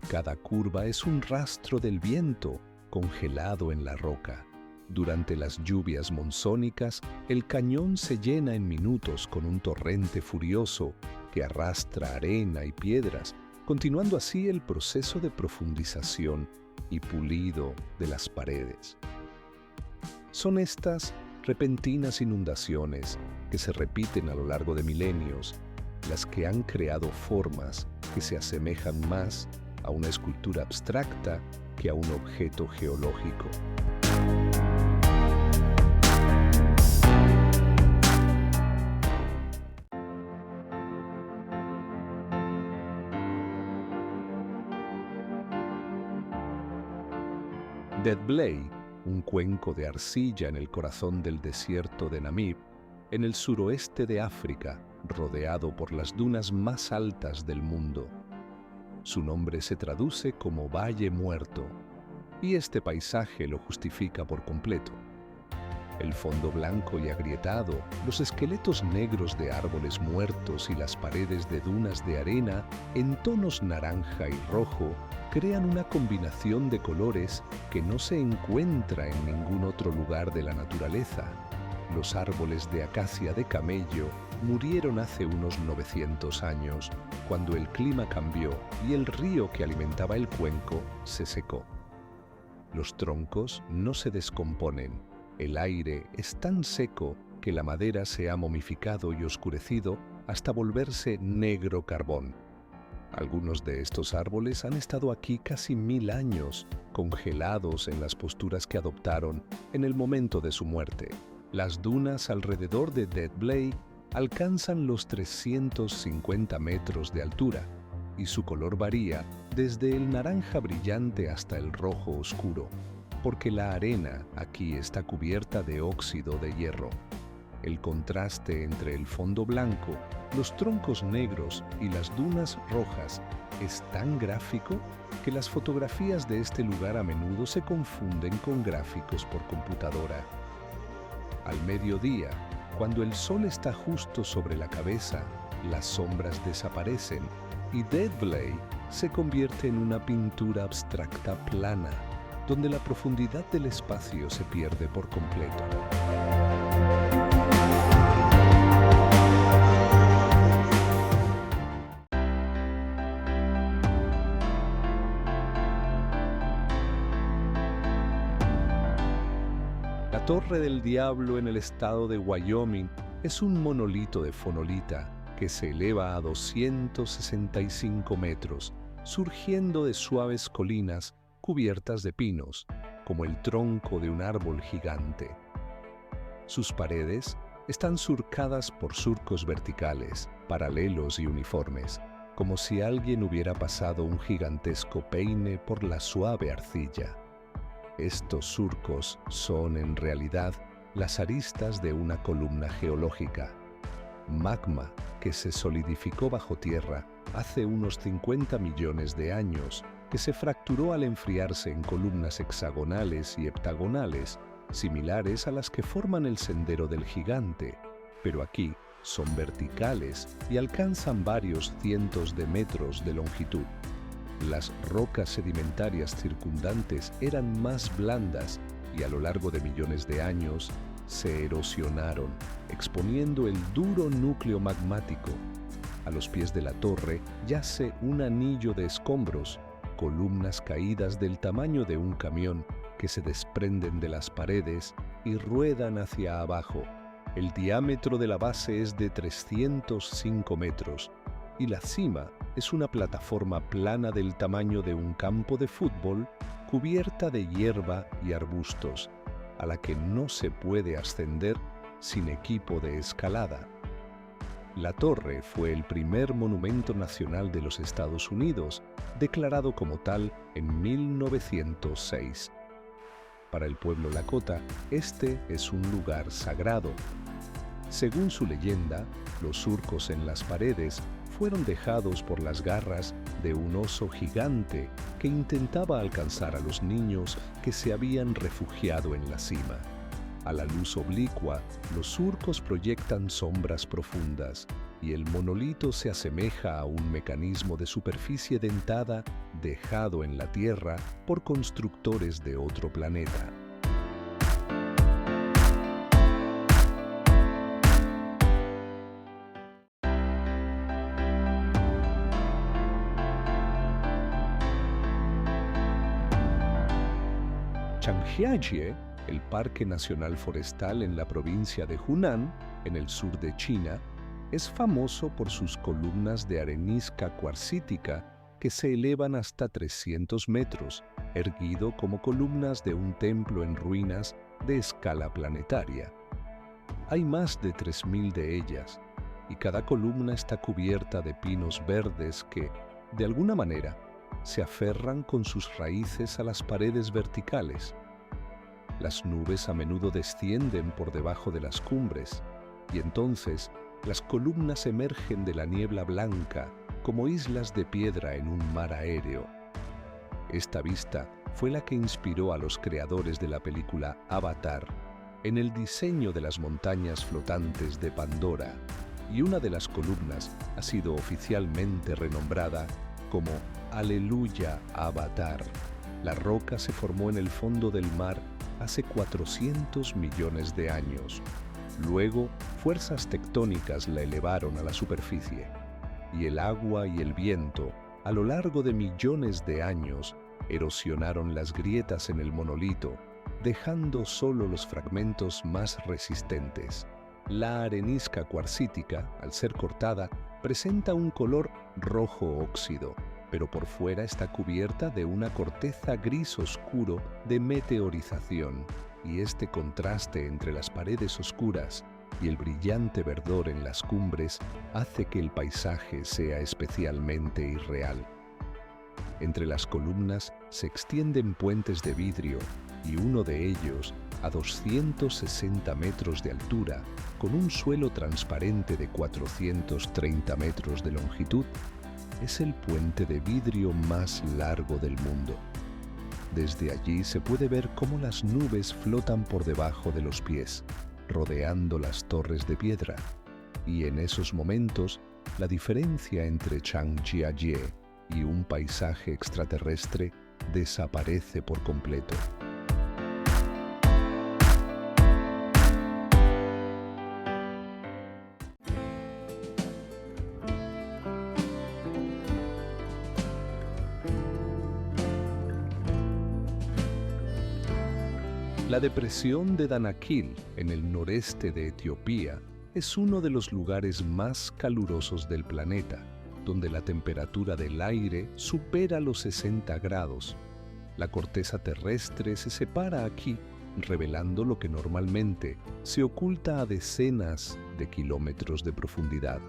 Cada curva es un rastro del viento congelado en la roca. Durante las lluvias monzónicas, el cañón se llena en minutos con un torrente furioso que arrastra arena y piedras, continuando así el proceso de profundización y pulido de las paredes. Son estas repentinas inundaciones que se repiten a lo largo de milenios las que han creado formas que se asemejan más a una escultura abstracta que a un objeto geológico. Dead Blay, un cuenco de arcilla en el corazón del desierto de Namib, en el suroeste de África, rodeado por las dunas más altas del mundo. Su nombre se traduce como Valle Muerto, y este paisaje lo justifica por completo. El fondo blanco y agrietado, los esqueletos negros de árboles muertos y las paredes de dunas de arena en tonos naranja y rojo crean una combinación de colores que no se encuentra en ningún otro lugar de la naturaleza. Los árboles de acacia de camello murieron hace unos 900 años, cuando el clima cambió y el río que alimentaba el cuenco se secó. Los troncos no se descomponen. El aire es tan seco que la madera se ha momificado y oscurecido hasta volverse negro carbón. Algunos de estos árboles han estado aquí casi 1000 años, congelados en las posturas que adoptaron en el momento de su muerte. Las dunas alrededor de Dead Blay alcanzan los 350 metros de altura y su color varía desde el naranja brillante hasta el rojo oscuro, porque la arena aquí está cubierta de óxido de hierro. El contraste entre el fondo blanco, los troncos negros y las dunas rojas es tan gráfico que las fotografías de este lugar a menudo se confunden con gráficos por computadora. Al mediodía, cuando el sol está justo sobre la cabeza, las sombras desaparecen y Dead Valley se convierte en una pintura abstracta plana, donde la profundidad del espacio se pierde por completo. La Torre del Diablo en el estado de Wyoming es un monolito de fonolita que se eleva a 265 metros, surgiendo de suaves colinas cubiertas de pinos, como el tronco de un árbol gigante. Sus paredes están surcadas por surcos verticales, paralelos y uniformes, como si alguien hubiera pasado un gigantesco peine por la suave arcilla. Estos surcos son, en realidad, las aristas de una columna geológica. Magma que se solidificó bajo tierra hace unos 50 millones de años, que se fracturó al enfriarse en columnas hexagonales y heptagonales, similares a las que forman el Sendero del Gigante, pero aquí son verticales y alcanzan varios cientos de metros de longitud. Las rocas sedimentarias circundantes eran más blandas y a lo largo de millones de años se erosionaron, exponiendo el duro núcleo magmático. A los pies de la torre yace un anillo de escombros, columnas caídas del tamaño de un camión que se desprenden de las paredes y ruedan hacia abajo. El diámetro de la base es de 305 metros y la cima es una plataforma plana del tamaño de un campo de fútbol cubierta de hierba y arbustos, a la que no se puede ascender sin equipo de escalada. La torre fue el primer monumento nacional de los Estados Unidos, declarado como tal en 1906. Para el pueblo Lakota, este es un lugar sagrado. Según su leyenda, los surcos en las paredes fueron dejados por las garras de un oso gigante que intentaba alcanzar a los niños que se habían refugiado en la cima. A la luz oblicua, los surcos proyectan sombras profundas y el monolito se asemeja a un mecanismo de superficie dentada dejado en la Tierra por constructores de otro planeta. Changjiajie, el Parque Nacional Forestal en la provincia de Hunan, en el sur de China, es famoso por sus columnas de arenisca cuarcítica que se elevan hasta 300 metros, erguido como columnas de un templo en ruinas de escala planetaria. Hay más de 3.000 de ellas, y cada columna está cubierta de pinos verdes que, de alguna manera, se aferran con sus raíces a las paredes verticales. Las nubes a menudo descienden por debajo de las cumbres, y entonces las columnas emergen de la niebla blanca como islas de piedra en un mar aéreo. Esta vista fue la que inspiró a los creadores de la película Avatar en el diseño de las montañas flotantes de Pandora, y una de las columnas ha sido oficialmente renombrada como Aleluya Avatar. La roca se formó en el fondo del mar hace 400 millones de años. Luego, fuerzas tectónicas la elevaron a la superficie, y el agua y el viento, a lo largo de millones de años, erosionaron las grietas en el monolito, dejando solo los fragmentos más resistentes. La arenisca cuarcítica, al ser cortada, presenta un color rojo óxido, pero por fuera está cubierta de una corteza gris oscuro de meteorización, y este contraste entre las paredes oscuras y el brillante verdor en las cumbres hace que el paisaje sea especialmente irreal. Entre las columnas se extienden puentes de vidrio, y uno de ellos a 260 metros de altura, con un suelo transparente de 430 metros de longitud, es el puente de vidrio más largo del mundo. Desde allí se puede ver cómo las nubes flotan por debajo de los pies, rodeando las torres de piedra, y en esos momentos la diferencia entre Changjiajie y un paisaje extraterrestre desaparece por completo. La depresión de Danakil, en el noreste de Etiopía, es uno de los lugares más calurosos del planeta, donde la temperatura del aire supera los 60 grados. La corteza terrestre se separa aquí, revelando lo que normalmente se oculta a decenas de kilómetros de profundidad.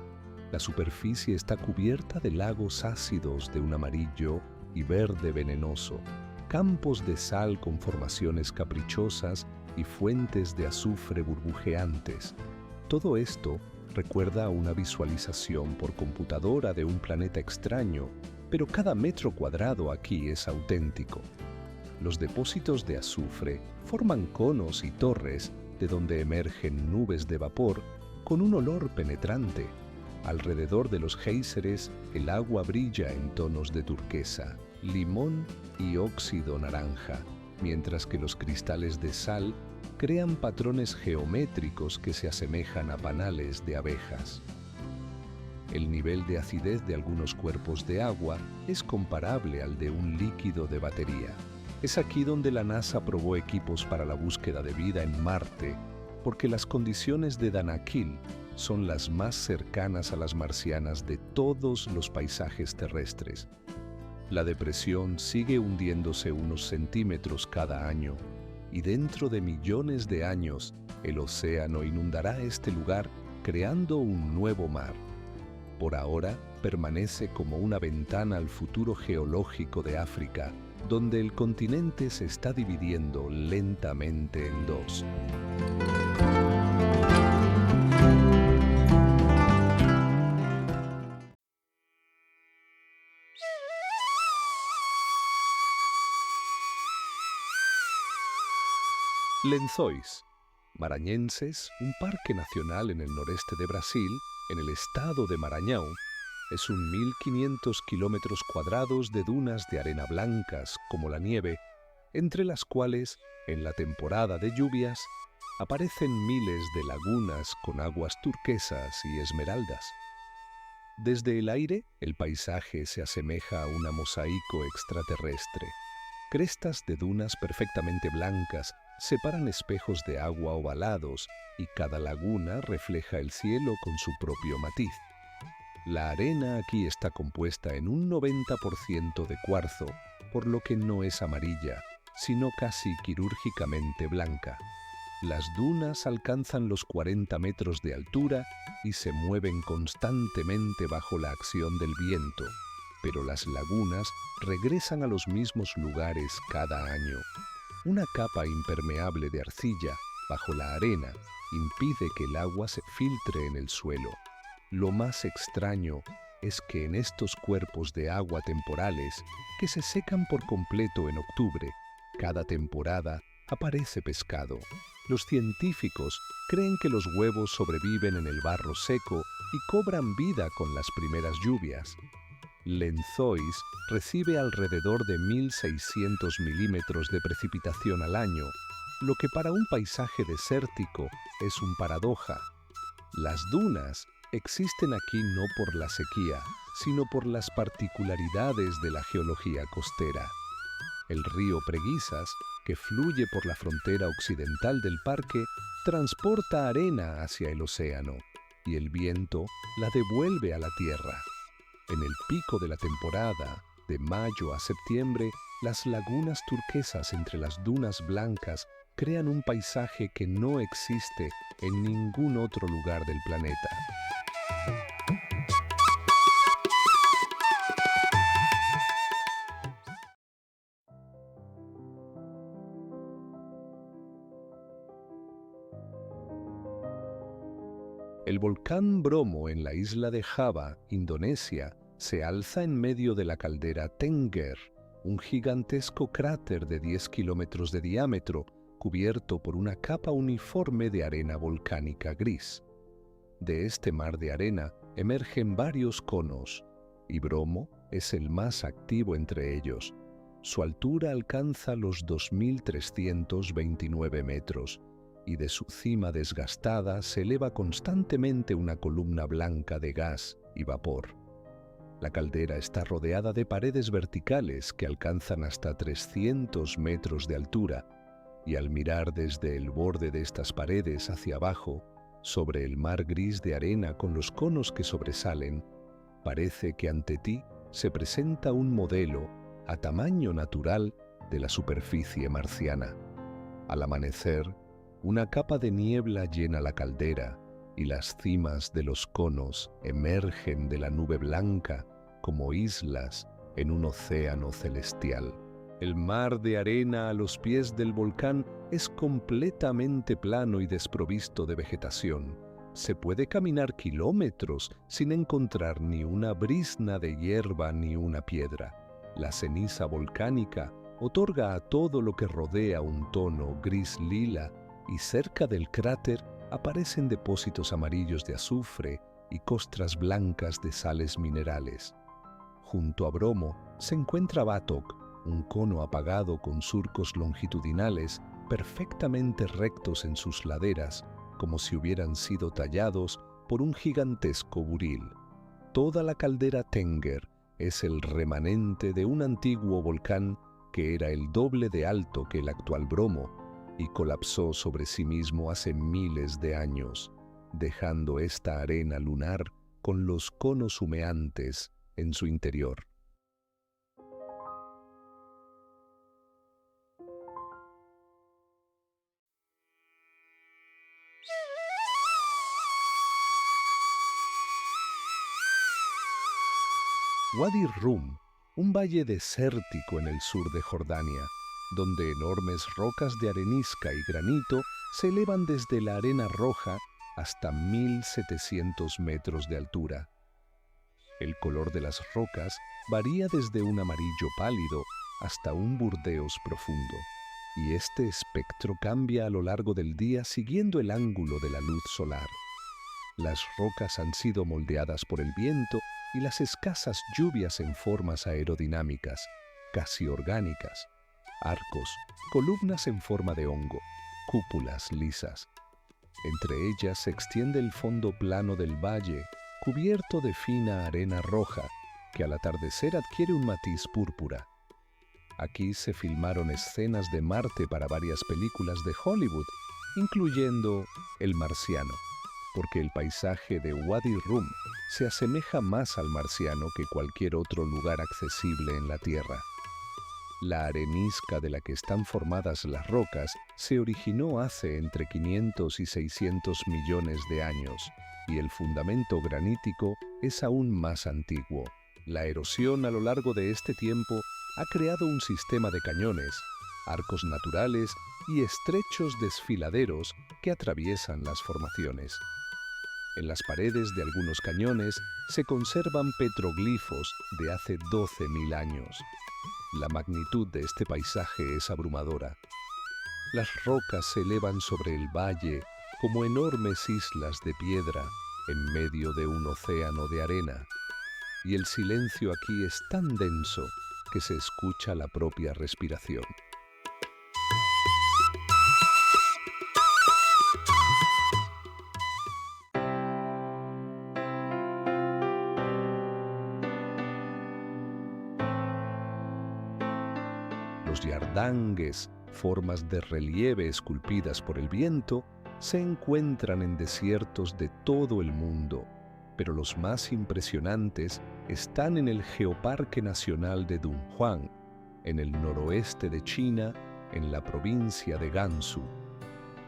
La superficie está cubierta de lagos ácidos de un amarillo y verde venenoso, campos de sal con formaciones caprichosas y fuentes de azufre burbujeantes. Todo esto recuerda a una visualización por computadora de un planeta extraño, pero cada metro cuadrado aquí es auténtico. Los depósitos de azufre forman conos y torres de donde emergen nubes de vapor con un olor penetrante. Alrededor de los géiseres, el agua brilla en tonos de turquesa, limón y óxido naranja, mientras que los cristales de sal crean patrones geométricos que se asemejan a panales de abejas. El nivel de acidez de algunos cuerpos de agua es comparable al de un líquido de batería. Es aquí donde la NASA probó equipos para la búsqueda de vida en Marte, porque las condiciones de Danakil son las más cercanas a las marcianas de todos los paisajes terrestres. La depresión sigue hundiéndose unos centímetros cada año, y dentro de millones de años, el océano inundará este lugar creando un nuevo mar. Por ahora, permanece como una ventana al futuro geológico de África, donde el continente se está dividiendo lentamente en dos. Lençóis Maranhenses, un parque nacional en el noreste de Brasil, en el estado de Maranhão, es un 1.500 kilómetros cuadrados de dunas de arena blancas como la nieve, entre las cuales, en la temporada de lluvias, aparecen miles de lagunas con aguas turquesas y esmeraldas. Desde el aire, el paisaje se asemeja a un mosaico extraterrestre. Crestas de dunas perfectamente blancas separan espejos de agua ovalados y cada laguna refleja el cielo con su propio matiz. La arena aquí está compuesta en un 90% de cuarzo, por lo que no es amarilla, sino casi quirúrgicamente blanca. Las dunas alcanzan los 40 metros de altura y se mueven constantemente bajo la acción del viento, pero las lagunas regresan a los mismos lugares cada año. Una capa impermeable de arcilla bajo la arena impide que el agua se filtre en el suelo. Lo más extraño es que en estos cuerpos de agua temporales, que se secan por completo en octubre, cada temporada aparece pescado. Los científicos creen que los huevos sobreviven en el barro seco y cobran vida con las primeras lluvias. Lençóis recibe alrededor de 1.600 milímetros de precipitación al año, lo que para un paisaje desértico es un paradoja. Las dunas existen aquí no por la sequía, sino por las particularidades de la geología costera. El río Preguiças, que fluye por la frontera occidental del parque, transporta arena hacia el océano, y el viento la devuelve a la tierra. En el pico de la temporada, de mayo a septiembre, las lagunas turquesas entre las dunas blancas crean un paisaje que no existe en ningún otro lugar del planeta. El volcán Bromo en la isla de Java, Indonesia, se alza en medio de la caldera Tengger, un gigantesco cráter de 10 kilómetros de diámetro, cubierto por una capa uniforme de arena volcánica gris. De este mar de arena emergen varios conos, y Bromo es el más activo entre ellos. Su altura alcanza los 2.329 metros, y de su cima desgastada se eleva constantemente una columna blanca de gas y vapor. La caldera está rodeada de paredes verticales que alcanzan hasta 300 metros de altura, y al mirar desde el borde de estas paredes hacia abajo, sobre el mar gris de arena con los conos que sobresalen, parece que ante ti se presenta un modelo a tamaño natural de la superficie marciana. Al amanecer, una capa de niebla llena la caldera y las cimas de los conos emergen de la nube blanca como islas en un océano celestial. El mar de arena a los pies del volcán es completamente plano y desprovisto de vegetación. Se puede caminar kilómetros sin encontrar ni una brizna de hierba ni una piedra. La ceniza volcánica otorga a todo lo que rodea un tono gris-lila, y cerca del cráter aparecen depósitos amarillos de azufre y costras blancas de sales minerales. Junto a Bromo se encuentra Batok, un cono apagado con surcos longitudinales perfectamente rectos en sus laderas, como si hubieran sido tallados por un gigantesco buril. Toda la caldera Tengger es el remanente de un antiguo volcán que era el doble de alto que el actual Bromo y colapsó sobre sí mismo hace miles de años, dejando esta arena lunar con los conos humeantes en su interior. Wadi Rum, un valle desértico en el sur de Jordania, donde enormes rocas de arenisca y granito se elevan desde la arena roja hasta 1.700 metros de altura. El color de las rocas varía desde un amarillo pálido hasta un burdeos profundo, y este espectro cambia a lo largo del día siguiendo el ángulo de la luz solar. Las rocas han sido moldeadas por el viento y las escasas lluvias en formas aerodinámicas, casi orgánicas, arcos, columnas en forma de hongo, cúpulas lisas. Entre ellas se extiende el fondo plano del valle, cubierto de fina arena roja, que al atardecer adquiere un matiz púrpura. Aquí se filmaron escenas de Marte para varias películas de Hollywood, incluyendo El Marciano, porque el paisaje de Wadi Rum se asemeja más al marciano que cualquier otro lugar accesible en la Tierra. La arenisca de la que están formadas las rocas se originó hace entre 500 y 600 millones de años, y el fundamento granítico es aún más antiguo. La erosión a lo largo de este tiempo ha creado un sistema de cañones, arcos naturales y estrechos desfiladeros que atraviesan las formaciones. En las paredes de algunos cañones se conservan petroglifos de hace 12.000 años. La magnitud de este paisaje es abrumadora. Las rocas se elevan sobre el valle como enormes islas de piedra en medio de un océano de arena, y el silencio aquí es tan denso que se escucha la propia respiración. Los yardangues, formas de relieve esculpidas por el viento, se encuentran en desiertos de todo el mundo, pero los más impresionantes están en el Geoparque Nacional de Dunhuang, en el noroeste de China, en la provincia de Gansu.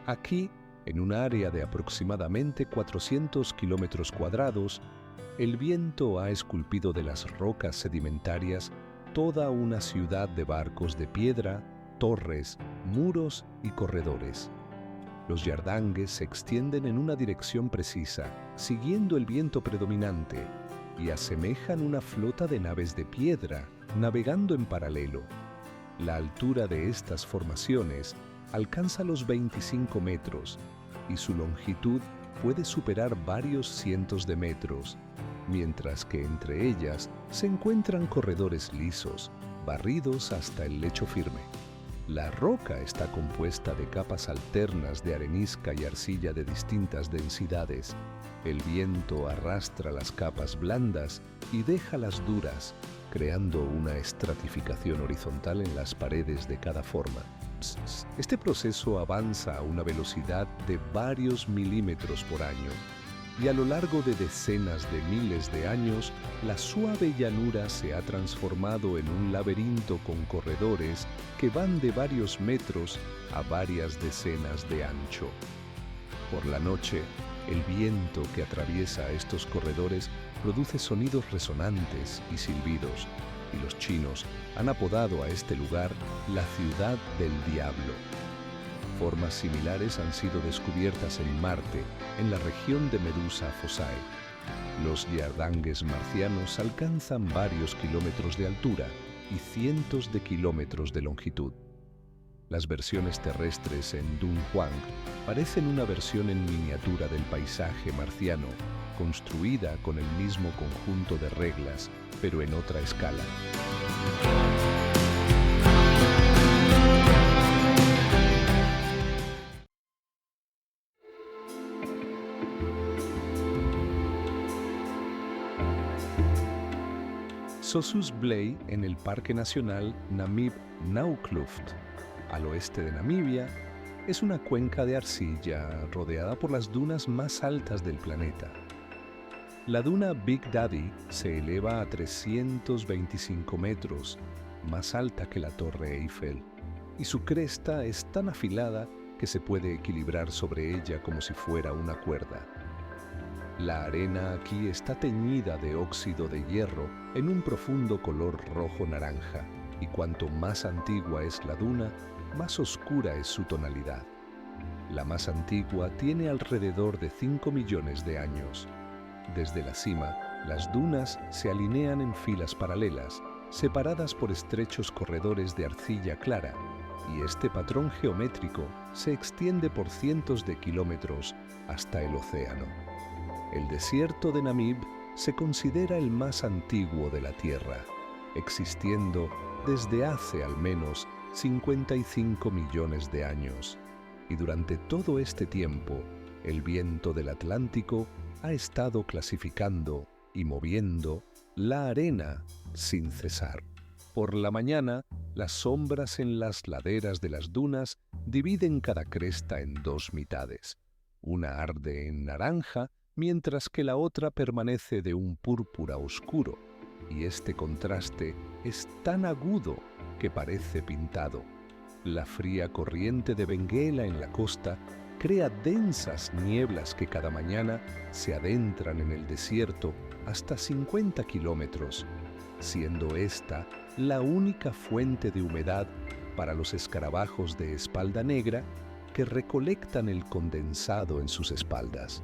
Aquí, en un área de aproximadamente 400 kilómetros cuadrados, el viento ha esculpido de las rocas sedimentarias toda una ciudad de barcos de piedra, torres, muros y corredores. Los yardangues se extienden en una dirección precisa, siguiendo el viento predominante, y asemejan una flota de naves de piedra, navegando en paralelo. La altura de estas formaciones alcanza los 25 metros, y su longitud puede superar varios cientos de metros, mientras que entre ellas se encuentran corredores lisos, barridos hasta el lecho firme. La roca está compuesta de capas alternas de arenisca y arcilla de distintas densidades. El viento arrastra las capas blandas y deja las duras, creando una estratificación horizontal en las paredes de cada forma. Este proceso avanza a una velocidad de varios milímetros por año, y a lo largo de decenas de miles de años, la suave llanura se ha transformado en un laberinto con corredores que van de varios metros a varias decenas de ancho. Por la noche, el viento que atraviesa estos corredores produce sonidos resonantes y silbidos, y los chinos han apodado a este lugar la Ciudad del Diablo. Formas similares han sido descubiertas en Marte, en la región de Medusa Fossae. Los yardangues marcianos alcanzan varios kilómetros de altura y cientos de kilómetros de longitud. Las versiones terrestres en Dunhuang parecen una versión en miniatura del paisaje marciano, construida con el mismo conjunto de reglas, pero en otra escala. Sossus Bley en el Parque Nacional Namib-Naukluft, al oeste de Namibia, es una cuenca de arcilla rodeada por las dunas más altas del planeta. La duna Big Daddy se eleva a 325 metros, más alta que la Torre Eiffel, y su cresta es tan afilada que se puede equilibrar sobre ella como si fuera una cuerda. La arena aquí está teñida de óxido de hierro en un profundo color rojo-naranja, y cuanto más antigua es la duna, más oscura es su tonalidad. La más antigua tiene alrededor de 5 millones de años. Desde la cima, las dunas se alinean en filas paralelas, separadas por estrechos corredores de arcilla clara, y este patrón geométrico se extiende por cientos de kilómetros hasta el océano. El desierto de Namib se considera el más antiguo de la Tierra, existiendo desde hace al menos 55 millones de años, y durante todo este tiempo, el viento del Atlántico ha estado clasificando y moviendo la arena sin cesar. Por la mañana, las sombras en las laderas de las dunas dividen cada cresta en dos mitades. Una arde en naranja, mientras que la otra permanece de un púrpura oscuro, y este contraste es tan agudo que parece pintado. La fría corriente de Benguela en la costa crea densas nieblas que cada mañana se adentran en el desierto hasta 50 kilómetros, siendo esta la única fuente de humedad para los escarabajos de espalda negra que recolectan el condensado en sus espaldas.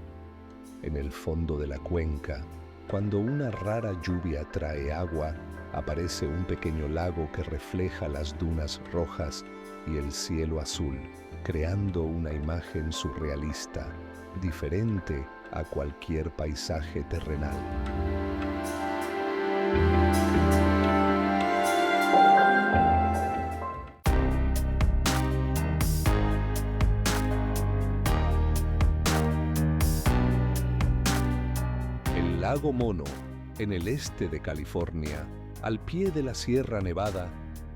En el fondo de la cuenca, cuando una rara lluvia trae agua, aparece un pequeño lago que refleja las dunas rojas y el cielo azul, creando una imagen surrealista, diferente a cualquier paisaje terrenal. El lago Mono, en el este de California, al pie de la Sierra Nevada,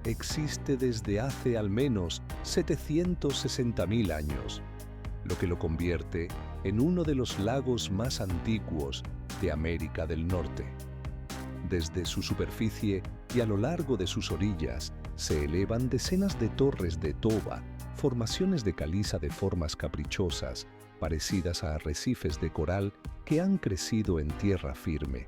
existe desde hace al menos 760.000 años, lo que lo convierte en uno de los lagos más antiguos de América del Norte. Desde su superficie y a lo largo de sus orillas se elevan decenas de torres de toba, formaciones de caliza de formas caprichosas, parecidas a arrecifes de coral que han crecido en tierra firme.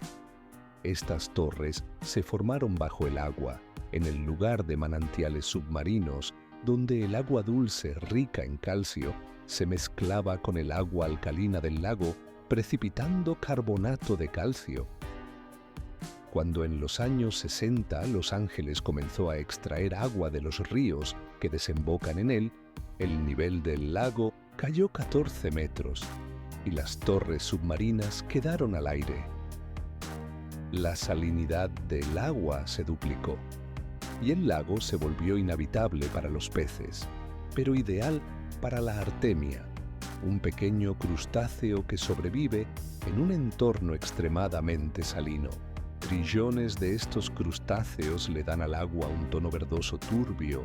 Estas torres se formaron bajo el agua, en el lugar de manantiales submarinos, donde el agua dulce rica en calcio se mezclaba con el agua alcalina del lago, precipitando carbonato de calcio. Cuando en los años 60 Los Ángeles comenzó a extraer agua de los ríos que desembocan en él, el nivel del lago cayó 14 metros y las torres submarinas quedaron al aire. La salinidad del agua se duplicó y el lago se volvió inhabitable para los peces, pero ideal para la artemia, un pequeño crustáceo que sobrevive en un entorno extremadamente salino. Trillones de estos crustáceos le dan al agua un tono verdoso turbio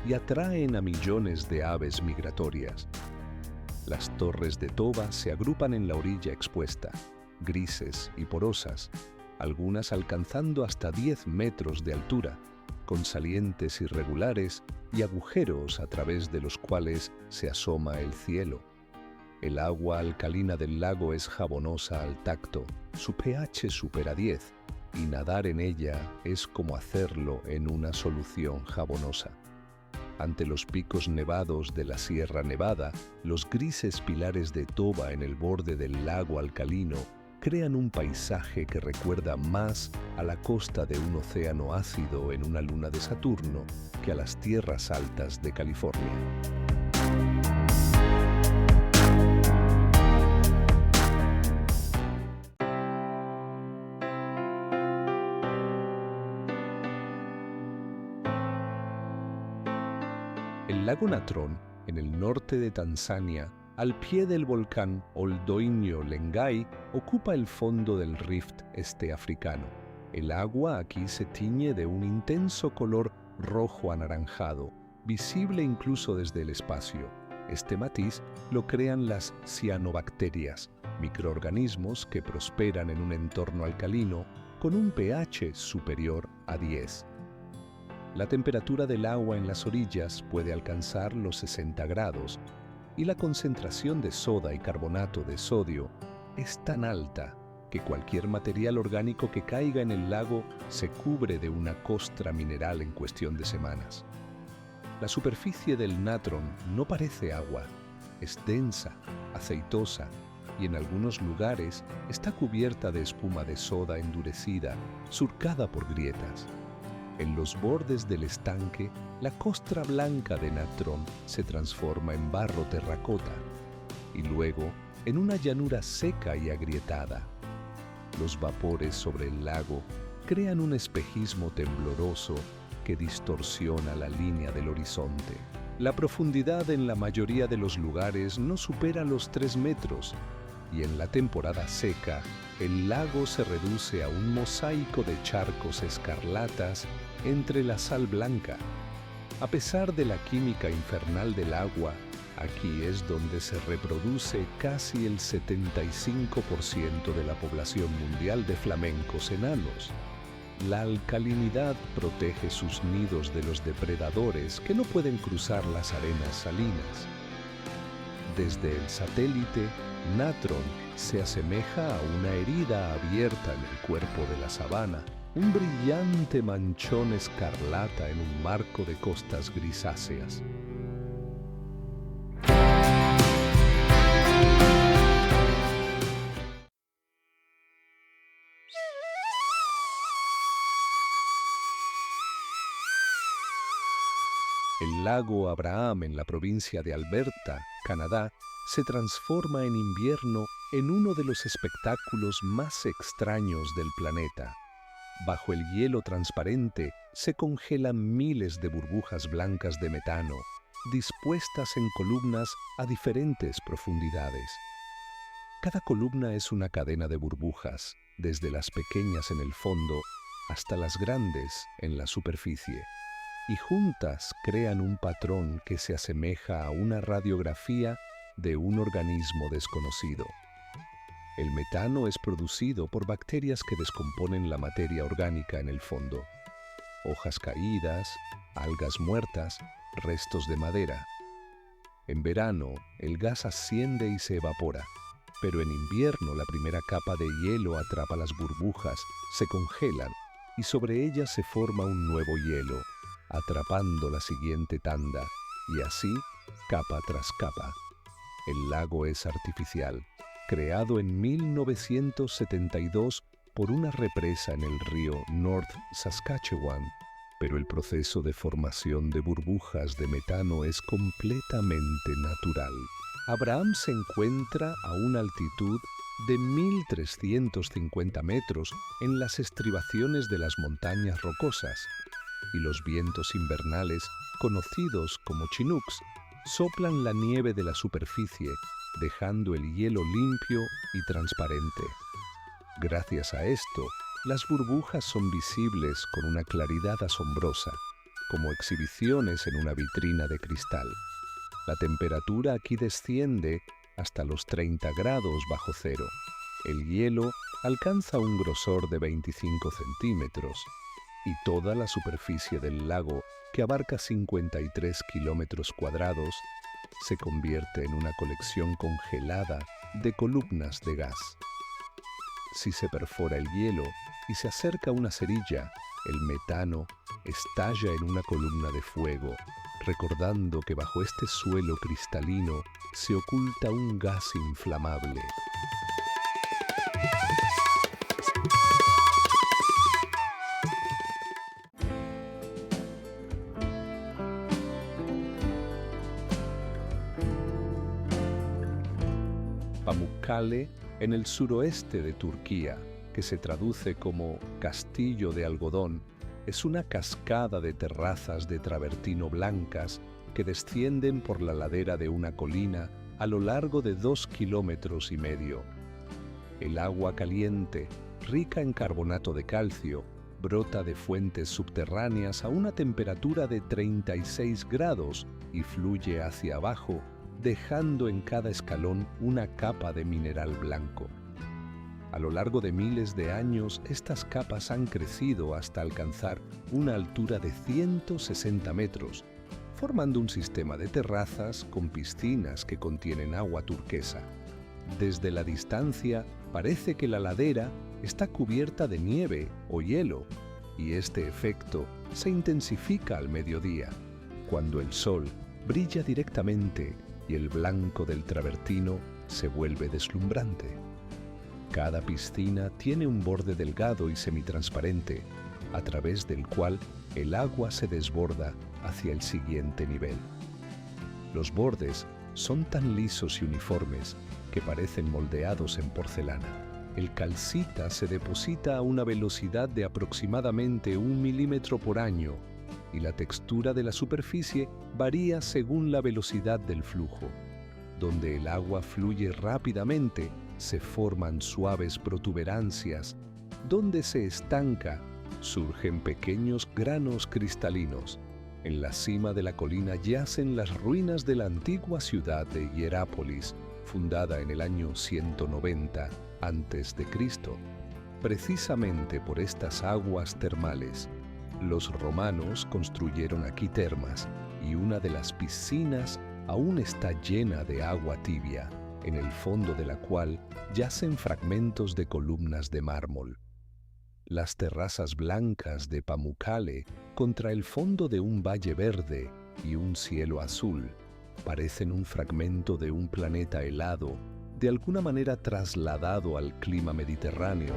y atraen a millones de aves migratorias. Las torres de toba se agrupan en la orilla expuesta, grises y porosas, algunas alcanzando hasta 10 metros de altura, con salientes irregulares y agujeros a través de los cuales se asoma el cielo. El agua alcalina del lago es jabonosa al tacto, su pH supera 10, y nadar en ella es como hacerlo en una solución jabonosa. Ante los picos nevados de la Sierra Nevada, los grises pilares de toba en el borde del lago alcalino crean un paisaje que recuerda más a la costa de un océano ácido en una luna de Saturno que a las tierras altas de California. El lago Natron, en el norte de Tanzania, al pie del volcán Oldoinyo Lengai, ocupa el fondo del rift este africano. El agua aquí se tiñe de un intenso color rojo anaranjado, visible incluso desde el espacio. Este matiz lo crean las cianobacterias, microorganismos que prosperan en un entorno alcalino con un pH superior a 10. La temperatura del agua en las orillas puede alcanzar los 60 grados y la concentración de soda y carbonato de sodio es tan alta que cualquier material orgánico que caiga en el lago se cubre de una costra mineral en cuestión de semanas. La superficie del Natron no parece agua, es densa, aceitosa y en algunos lugares está cubierta de espuma de soda endurecida, surcada por grietas. En los bordes del estanque, la costra blanca de Natron se transforma en barro terracota y luego en una llanura seca y agrietada. Los vapores sobre el lago crean un espejismo tembloroso que distorsiona la línea del horizonte. La profundidad en la mayoría de los lugares no supera los 3 metros y en la temporada seca el lago se reduce a un mosaico de charcos escarlatas entre la sal blanca. A pesar de la química infernal del agua, aquí es donde se reproduce casi el 75% de la población mundial de flamencos enanos. La alcalinidad protege sus nidos de los depredadores que no pueden cruzar las arenas salinas. Desde el satélite, Natron se asemeja a una herida abierta en el cuerpo de la sabana, un brillante manchón escarlata en un marco de costas grisáceas. El lago Abraham en la provincia de Alberta, Canadá, se transforma en invierno en uno de los espectáculos más extraños del planeta. Bajo el hielo transparente se congelan miles de burbujas blancas de metano, dispuestas en columnas a diferentes profundidades. Cada columna es una cadena de burbujas, desde las pequeñas en el fondo hasta las grandes en la superficie, y juntas crean un patrón que se asemeja a una radiografía de un organismo desconocido. El metano es producido por bacterias que descomponen la materia orgánica en el fondo. Hojas caídas, algas muertas, restos de madera. En verano, el gas asciende y se evapora, pero en invierno la primera capa de hielo atrapa las burbujas, se congelan y sobre ellas se forma un nuevo hielo, atrapando la siguiente tanda, y así, capa tras capa. El lago es artificial, creado en 1972 por una represa en el río North Saskatchewan, pero el proceso de formación de burbujas de metano es completamente natural. Abraham se encuentra a una altitud de 1.350 metros en las estribaciones de las montañas rocosas, y los vientos invernales, conocidos como Chinooks, soplan la nieve de la superficie, dejando el hielo limpio y transparente. Gracias a esto, las burbujas son visibles con una claridad asombrosa, como exhibiciones en una vitrina de cristal. La temperatura aquí desciende hasta los 30 grados bajo cero. El hielo alcanza un grosor de 25 centímetros y toda la superficie del lago, que abarca 53 kilómetros cuadrados, se convierte en una colección congelada de columnas de gas. Si se perfora el hielo y se acerca una cerilla, el metano estalla en una columna de fuego, recordando que bajo este suelo cristalino se oculta un gas inflamable. Pamukkale, en el suroeste de Turquía, que se traduce como Castillo de Algodón, es una cascada de terrazas de travertino blancas que descienden por la ladera de una colina a lo largo de 2,5 kilómetros. El agua caliente, rica en carbonato de calcio, brota de fuentes subterráneas a una temperatura de 36 grados y fluye hacia abajo, dejando en cada escalón una capa de mineral blanco. A lo largo de miles de años, estas capas han crecido hasta alcanzar una altura de 160 metros, formando un sistema de terrazas con piscinas que contienen agua turquesa. Desde la distancia, parece que la ladera está cubierta de nieve o hielo, y este efecto se intensifica al mediodía, cuando el sol brilla directamente y el blanco del travertino se vuelve deslumbrante. Cada piscina tiene un borde delgado y semitransparente, a través del cual el agua se desborda hacia el siguiente nivel. Los bordes son tan lisos y uniformes que parecen moldeados en porcelana. El calcita se deposita a una velocidad de aproximadamente 1 milímetro por año, y la textura de la superficie varía según la velocidad del flujo. Donde el agua fluye rápidamente, se forman suaves protuberancias. Donde se estanca, surgen pequeños granos cristalinos. En la cima de la colina yacen las ruinas de la antigua ciudad de Hierápolis, fundada en el año 190 a.C. Precisamente por estas aguas termales, los romanos construyeron aquí termas, y una de las piscinas aún está llena de agua tibia, en el fondo de la cual yacen fragmentos de columnas de mármol. Las terrazas blancas de Pamukkale, contra el fondo de un valle verde y un cielo azul, parecen un fragmento de un planeta helado, de alguna manera trasladado al clima mediterráneo.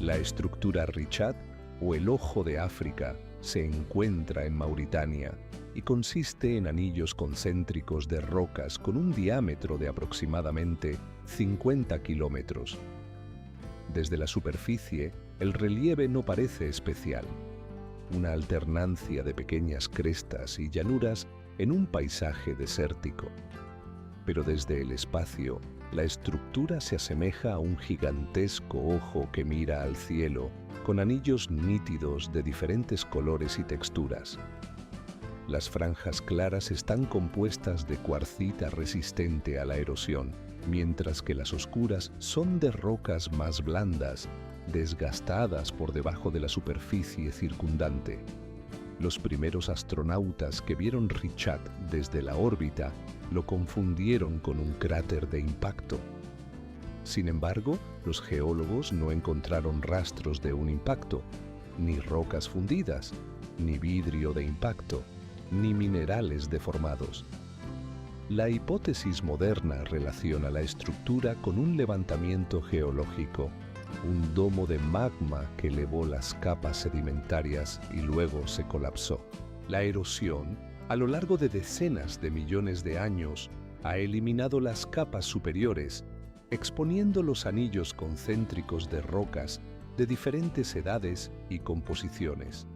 La estructura Richat, o el Ojo de África, se encuentra en Mauritania y consiste en anillos concéntricos de rocas con un diámetro de aproximadamente 50 kilómetros. Desde la superficie, el relieve no parece especial, una alternancia de pequeñas crestas y llanuras en un paisaje desértico. Pero desde el espacio, la estructura se asemeja a un gigantesco ojo que mira al cielo, con anillos nítidos de diferentes colores y texturas. Las franjas claras están compuestas de cuarcita resistente a la erosión, mientras que las oscuras son de rocas más blandas, desgastadas por debajo de la superficie circundante. Los primeros astronautas que vieron Richat desde la órbita lo confundieron con un cráter de impacto, Sin embargo, los geólogos no encontraron rastros de un impacto, ni rocas fundidas, ni vidrio de impacto, ni minerales deformados. La hipótesis moderna relaciona la estructura con un levantamiento geológico, un domo de magma que elevó las capas sedimentarias y luego se colapsó. La erosión, a lo largo de decenas de millones de años, ha eliminado las capas superiores, exponiendo los anillos concéntricos de rocas de diferentes edades y composiciones.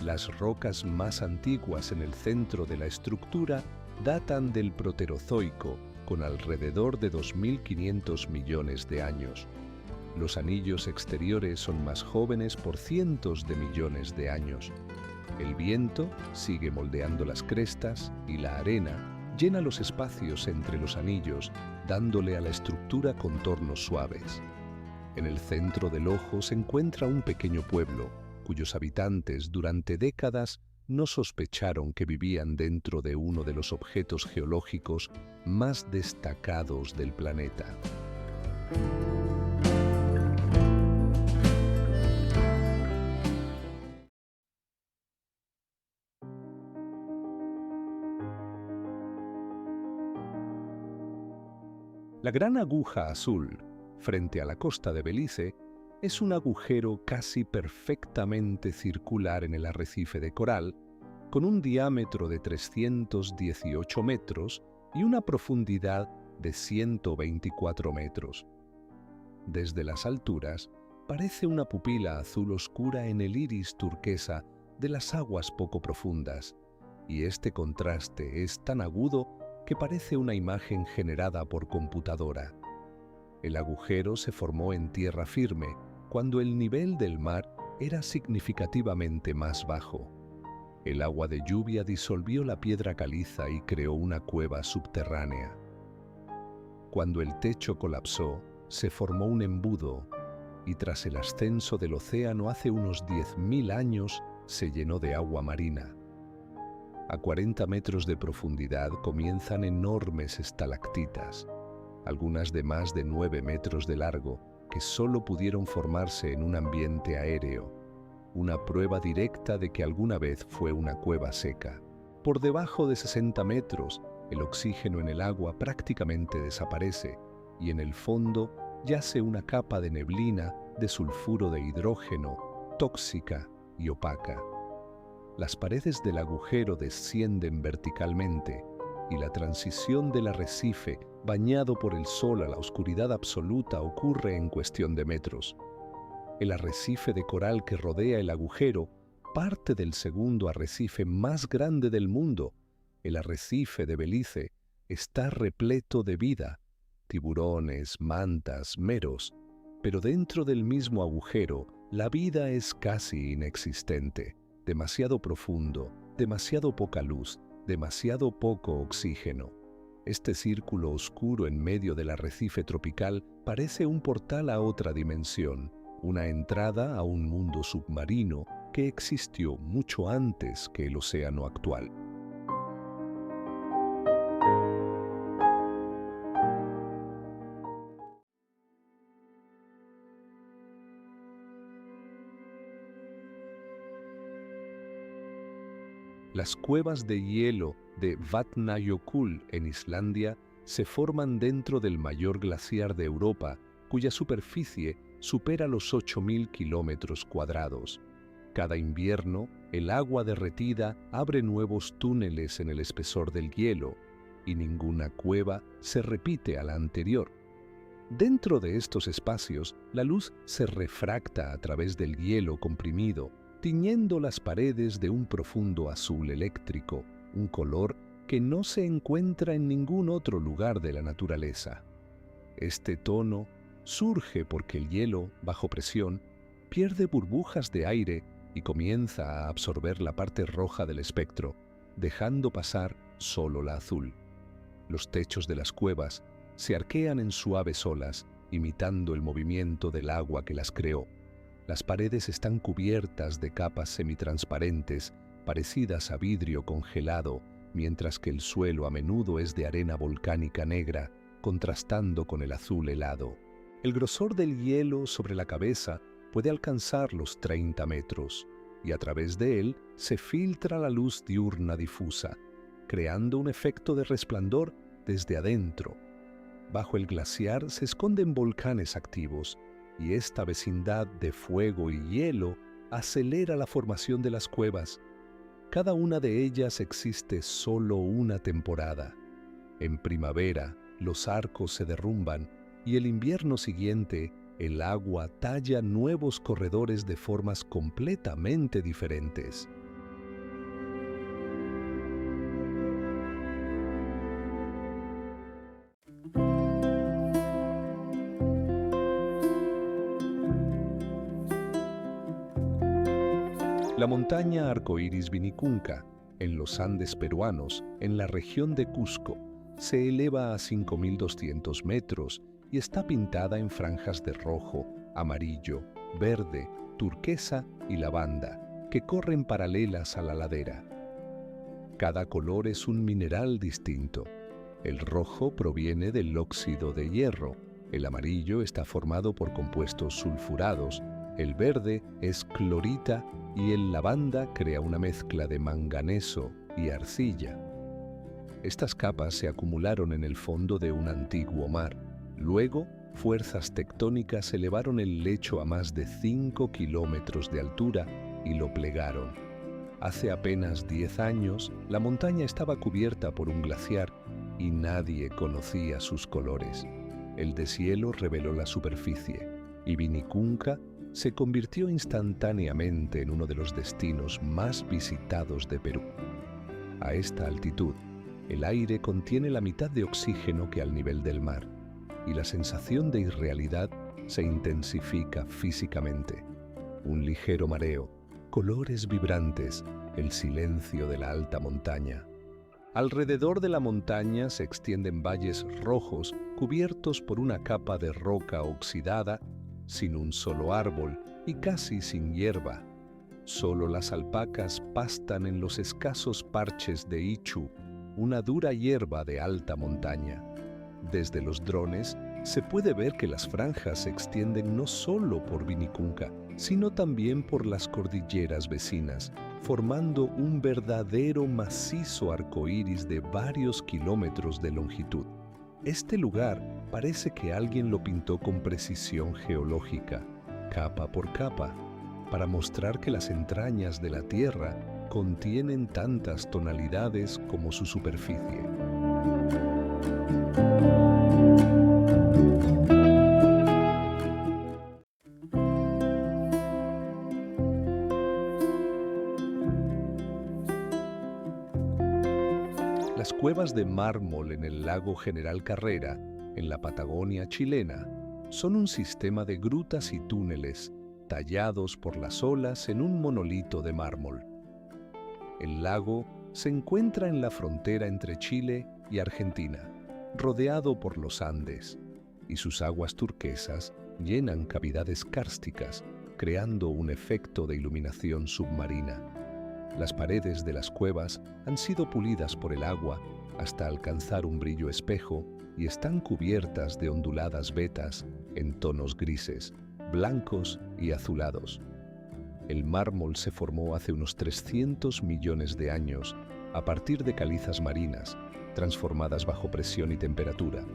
Las rocas más antiguas en el centro de la estructura datan del Proterozoico, con alrededor de 2.500 millones de años. Los anillos exteriores son más jóvenes por cientos de millones de años. El viento sigue moldeando las crestas y la arena llena los espacios entre los anillos, dándole a la estructura contornos suaves. En el centro del ojo se encuentra un pequeño pueblo, cuyos habitantes durante décadas no sospecharon que vivían dentro de uno de los objetos geológicos más destacados del planeta. La Gran Aguja Azul, frente a la costa de Belice, es un agujero casi perfectamente circular en el arrecife de coral, con un diámetro de 318 metros y una profundidad de 124 metros. Desde las alturas, parece una pupila azul oscura en el iris turquesa de las aguas poco profundas, y este contraste es tan agudo que parece una imagen generada por computadora. El agujero se formó en tierra firme, cuando el nivel del mar era significativamente más bajo. El agua de lluvia disolvió la piedra caliza y creó una cueva subterránea. Cuando el techo colapsó, se formó un embudo, y tras el ascenso del océano hace unos 10.000 años, se llenó de agua marina. A 40 metros de profundidad comienzan enormes estalactitas, algunas de más de 9 metros de largo, que solo pudieron formarse en un ambiente aéreo, una prueba directa de que alguna vez fue una cueva seca. Por debajo de 60 metros, el oxígeno en el agua prácticamente desaparece, y en el fondo yace una capa de neblina de sulfuro de hidrógeno, tóxica y opaca. Las paredes del agujero descienden verticalmente, y la transición del arrecife, bañado por el sol a la oscuridad absoluta, ocurre en cuestión de metros. El arrecife de coral que rodea el agujero parte del segundo arrecife más grande del mundo. El arrecife de Belice está repleto de vida, tiburones, mantas, meros, pero dentro del mismo agujero la vida es casi inexistente, demasiado profundo, demasiado poca luz, demasiado poco oxígeno. Este círculo oscuro en medio del arrecife tropical parece un portal a otra dimensión, una entrada a un mundo submarino que existió mucho antes que el océano actual. Las cuevas de hielo de Vatnajökull en Islandia se forman dentro del mayor glaciar de Europa, cuya superficie supera los 8.000 kilómetros cuadrados. Cada invierno, el agua derretida abre nuevos túneles en el espesor del hielo, y ninguna cueva se repite a la anterior. Dentro de estos espacios, la luz se refracta a través del hielo comprimido, tiñendo las paredes de un profundo azul eléctrico, un color que no se encuentra en ningún otro lugar de la naturaleza. Este tono surge porque el hielo, bajo presión, pierde burbujas de aire y comienza a absorber la parte roja del espectro, dejando pasar solo la azul. Los techos de las cuevas se arquean en suaves olas, imitando el movimiento del agua que las creó. Las paredes están cubiertas de capas semitransparentes, parecidas a vidrio congelado, mientras que el suelo a menudo es de arena volcánica negra, contrastando con el azul helado. El grosor del hielo sobre la cabeza puede alcanzar los 30 metros, y a través de él se filtra la luz diurna difusa, creando un efecto de resplandor desde adentro. Bajo el glaciar se esconden volcanes activos, y esta vecindad de fuego y hielo acelera la formación de las cuevas. Cada una de ellas existe solo una temporada. En primavera, los arcos se derrumban y el invierno siguiente, el agua talla nuevos corredores de formas completamente diferentes. La montaña arcoíris Vinicunca, en los Andes peruanos, en la región de Cusco, se eleva a 5.200 metros y está pintada en franjas de rojo, amarillo, verde, turquesa y lavanda, que corren paralelas a la ladera. Cada color es un mineral distinto. El rojo proviene del óxido de hierro, el amarillo está formado por compuestos sulfurados, el verde es clorita y el lavanda crea una mezcla de manganeso y arcilla. Estas capas se acumularon en el fondo de un antiguo mar. Luego, fuerzas tectónicas elevaron el lecho a más de 5 kilómetros de altura y lo plegaron. Hace apenas 10 años, la montaña estaba cubierta por un glaciar y nadie conocía sus colores. El deshielo reveló la superficie y Vinicunca se convirtió instantáneamente en uno de los destinos más visitados de Perú. A esta altitud, el aire contiene la mitad de oxígeno que al nivel del mar, y la sensación de irrealidad se intensifica físicamente. Un ligero mareo, colores vibrantes, el silencio de la alta montaña. Alrededor de la montaña se extienden valles rojos cubiertos por una capa de roca oxidada, sin un solo árbol y casi sin hierba. Solo las alpacas pastan en los escasos parches de ichu, una dura hierba de alta montaña. Desde los drones se puede ver que las franjas se extienden no solo por Vinicunca, sino también por las cordilleras vecinas, formando un verdadero macizo arcoíris de varios kilómetros de longitud. Este lugar parece que alguien lo pintó con precisión geológica, capa por capa, para mostrar que las entrañas de la Tierra contienen tantas tonalidades como su superficie. Las cuevas de mármol en el lago General Carrera, en la Patagonia chilena, son un sistema de grutas y túneles tallados por las olas en un monolito de mármol. El lago se encuentra en la frontera entre Chile y Argentina, rodeado por los Andes, y sus aguas turquesas llenan cavidades kársticas, creando un efecto de iluminación submarina. Las paredes de las cuevas han sido pulidas por el agua hasta alcanzar un brillo espejo y están cubiertas de onduladas vetas en tonos grises, blancos y azulados. El mármol se formó hace unos 300 millones de años a partir de calizas marinas, transformadas bajo presión y temperatura.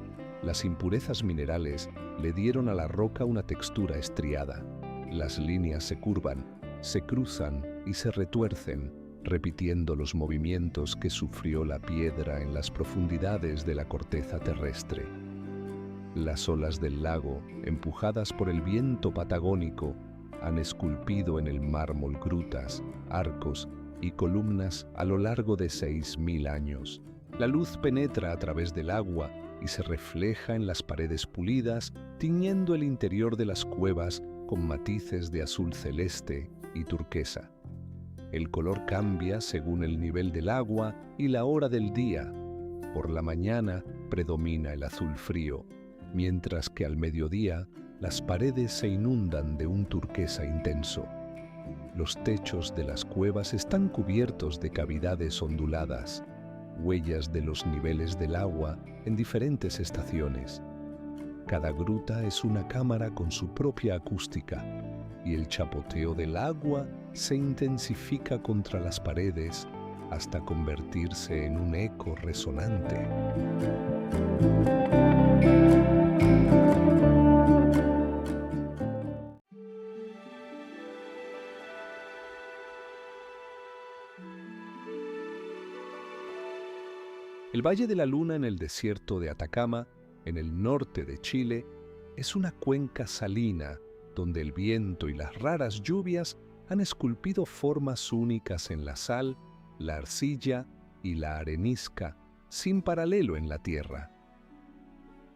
Las impurezas minerales le dieron a la roca una textura estriada. Las líneas se curvan, se cruzan y se retuercen, repitiendo los movimientos que sufrió la piedra en las profundidades de la corteza terrestre. Las olas del lago, empujadas por el viento patagónico, han esculpido en el mármol grutas, arcos y columnas a lo largo de 6.000 años. La luz penetra a través del agua y se refleja en las paredes pulidas, tiñendo el interior de las cuevas con matices de azul celeste y turquesa. El color cambia según el nivel del agua y la hora del día. Por la mañana predomina el azul frío, mientras que al mediodía las paredes se inundan de un turquesa intenso. Los techos de las cuevas están cubiertos de cavidades onduladas. huellas de los niveles del agua en diferentes estaciones. Cada gruta es una cámara con su propia acústica, y el chapoteo del agua se intensifica contra las paredes hasta convertirse en un eco resonante. El Valle de la Luna en el desierto de Atacama, en el norte de Chile, es una cuenca salina donde el viento y las raras lluvias han esculpido formas únicas en la sal, la arcilla y la arenisca, sin paralelo en la tierra.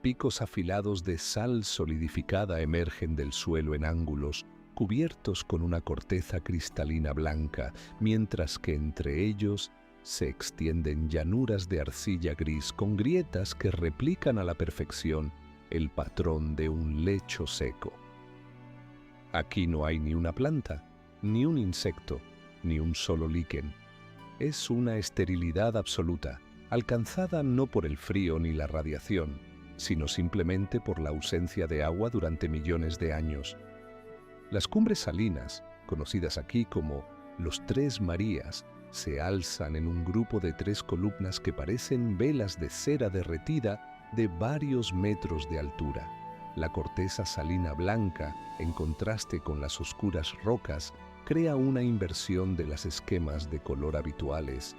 Picos afilados de sal solidificada emergen del suelo en ángulos, cubiertos con una corteza cristalina blanca, mientras que entre ellos se extienden llanuras de arcilla gris con grietas que replican a la perfección el patrón de un lecho seco. Aquí no hay ni una planta, ni un insecto, ni un solo líquen. Es una esterilidad absoluta, alcanzada no por el frío ni la radiación, sino simplemente por la ausencia de agua durante millones de años. Las cumbres salinas, conocidas aquí como los Tres Marías, se alzan en un grupo de 3 columnas que parecen velas de cera derretida de varios metros de altura. La corteza salina blanca, en contraste con las oscuras rocas, crea una inversión de las esquemas de color habituales.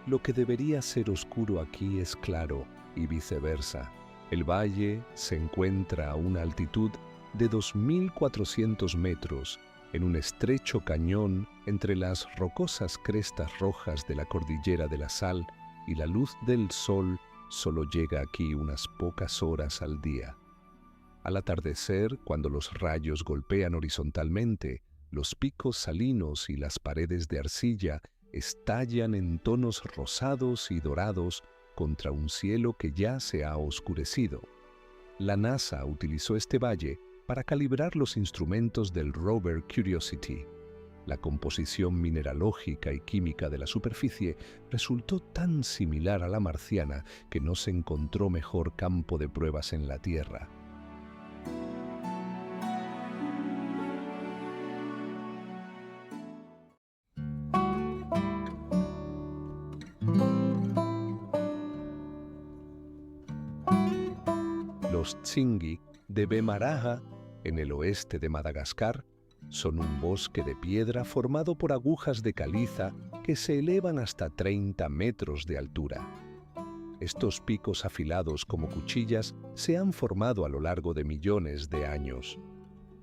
Lo que debería ser oscuro aquí es claro y viceversa. El valle se encuentra a una altitud de 2.400 metros, en un estrecho cañón entre las rocosas crestas rojas de la cordillera de la Sal, y la luz del sol solo llega aquí unas pocas horas al día. Al atardecer, cuando los rayos golpean horizontalmente, los picos salinos y las paredes de arcilla estallan en tonos rosados y dorados contra un cielo que ya se ha oscurecido. La NASA utilizó este valle para calibrar los instrumentos del rover Curiosity. La composición mineralógica y química de la superficie resultó tan similar a la marciana que no se encontró mejor campo de pruebas en la Tierra. Los Tsingy de Bemaraha, en el oeste de Madagascar, son un bosque de piedra formado por agujas de caliza que se elevan hasta 30 metros de altura. Estos picos afilados como cuchillas se han formado a lo largo de millones de años.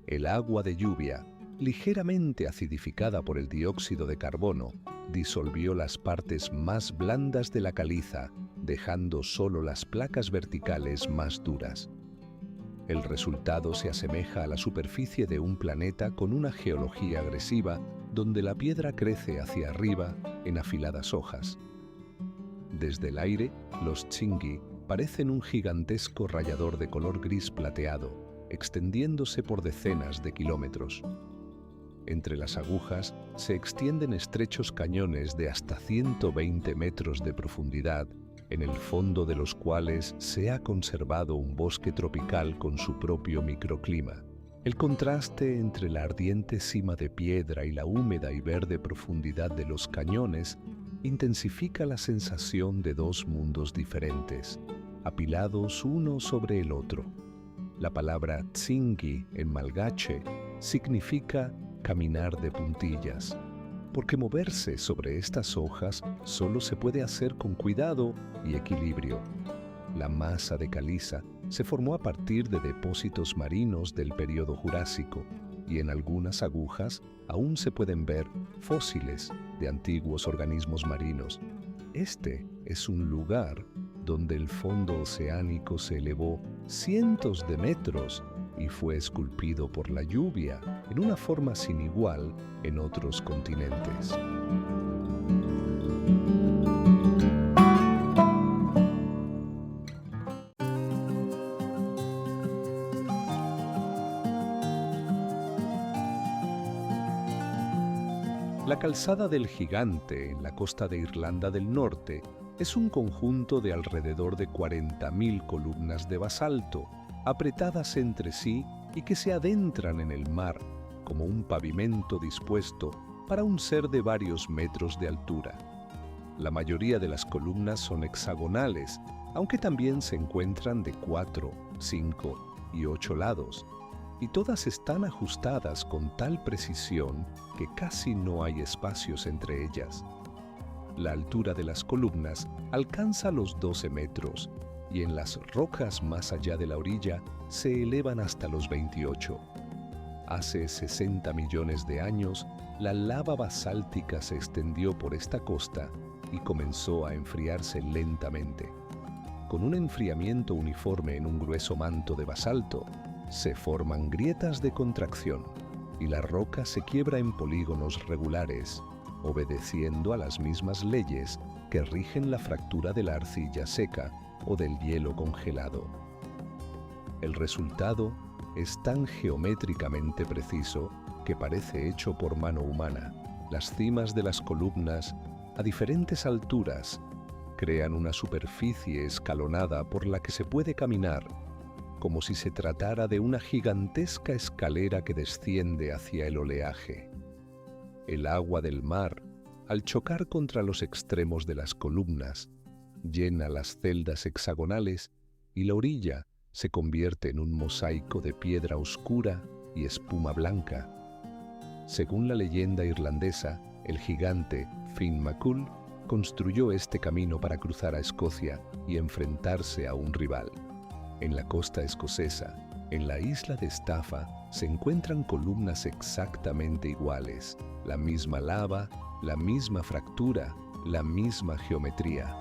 El agua de lluvia, ligeramente acidificada por el dióxido de carbono, disolvió las partes más blandas de la caliza, dejando solo las placas verticales más duras. El resultado se asemeja a la superficie de un planeta con una geología agresiva, donde la piedra crece hacia arriba en afiladas hojas. Desde el aire, los Tsingy parecen un gigantesco rallador de color gris plateado, extendiéndose por decenas de kilómetros. Entre las agujas se extienden estrechos cañones de hasta 120 metros de profundidad, en el fondo de los cuales se ha conservado un bosque tropical con su propio microclima. El contraste entre la ardiente cima de piedra y la húmeda y verde profundidad de los cañones intensifica la sensación de dos mundos diferentes, apilados uno sobre el otro. La palabra Tsingy en malgache significa caminar de puntillas, porque moverse sobre estas hojas solo se puede hacer con cuidado y equilibrio. La masa de caliza se formó a partir de depósitos marinos del período Jurásico, y en algunas agujas aún se pueden ver fósiles de antiguos organismos marinos. Este es un lugar donde el fondo oceánico se elevó cientos de metros y fue esculpido por la lluvia en una forma sin igual en otros continentes. La calzada del Gigante en la costa de Irlanda del Norte Es un conjunto de alrededor de 40.000 columnas de basalto, apretadas entre sí y que se adentran en el mar como un pavimento dispuesto para un ser de varios metros de altura. La mayoría de las columnas son hexagonales, aunque también se encuentran de 4, 5 y 8 lados, y todas están ajustadas con tal precisión que casi no hay espacios entre ellas. La altura de las columnas alcanza los 12 metros y en las rocas más allá de la orilla se elevan hasta los 28. Hace 60 millones de años, la lava basáltica se extendió por esta costa y comenzó a enfriarse lentamente. Con un enfriamiento uniforme en un grueso manto de basalto, se forman grietas de contracción y la roca se quiebra en polígonos regulares, obedeciendo a las mismas leyes que rigen la fractura de la arcilla seca o del hielo congelado. El resultado es tan geométricamente preciso que parece hecho por mano humana. Las cimas de las columnas, a diferentes alturas, crean una superficie escalonada por la que se puede caminar, como si se tratara de una gigantesca escalera que desciende hacia el oleaje. El agua del mar, al chocar contra los extremos de las columnas, llena las celdas hexagonales y la orilla se convierte en un mosaico de piedra oscura y espuma blanca. Según la leyenda irlandesa, el gigante Finn McCool construyó este camino para cruzar a Escocia y enfrentarse a un rival. En la costa escocesa, en la isla de Staffa, se encuentran columnas exactamente iguales, la misma lava, la misma fractura, la misma geometría.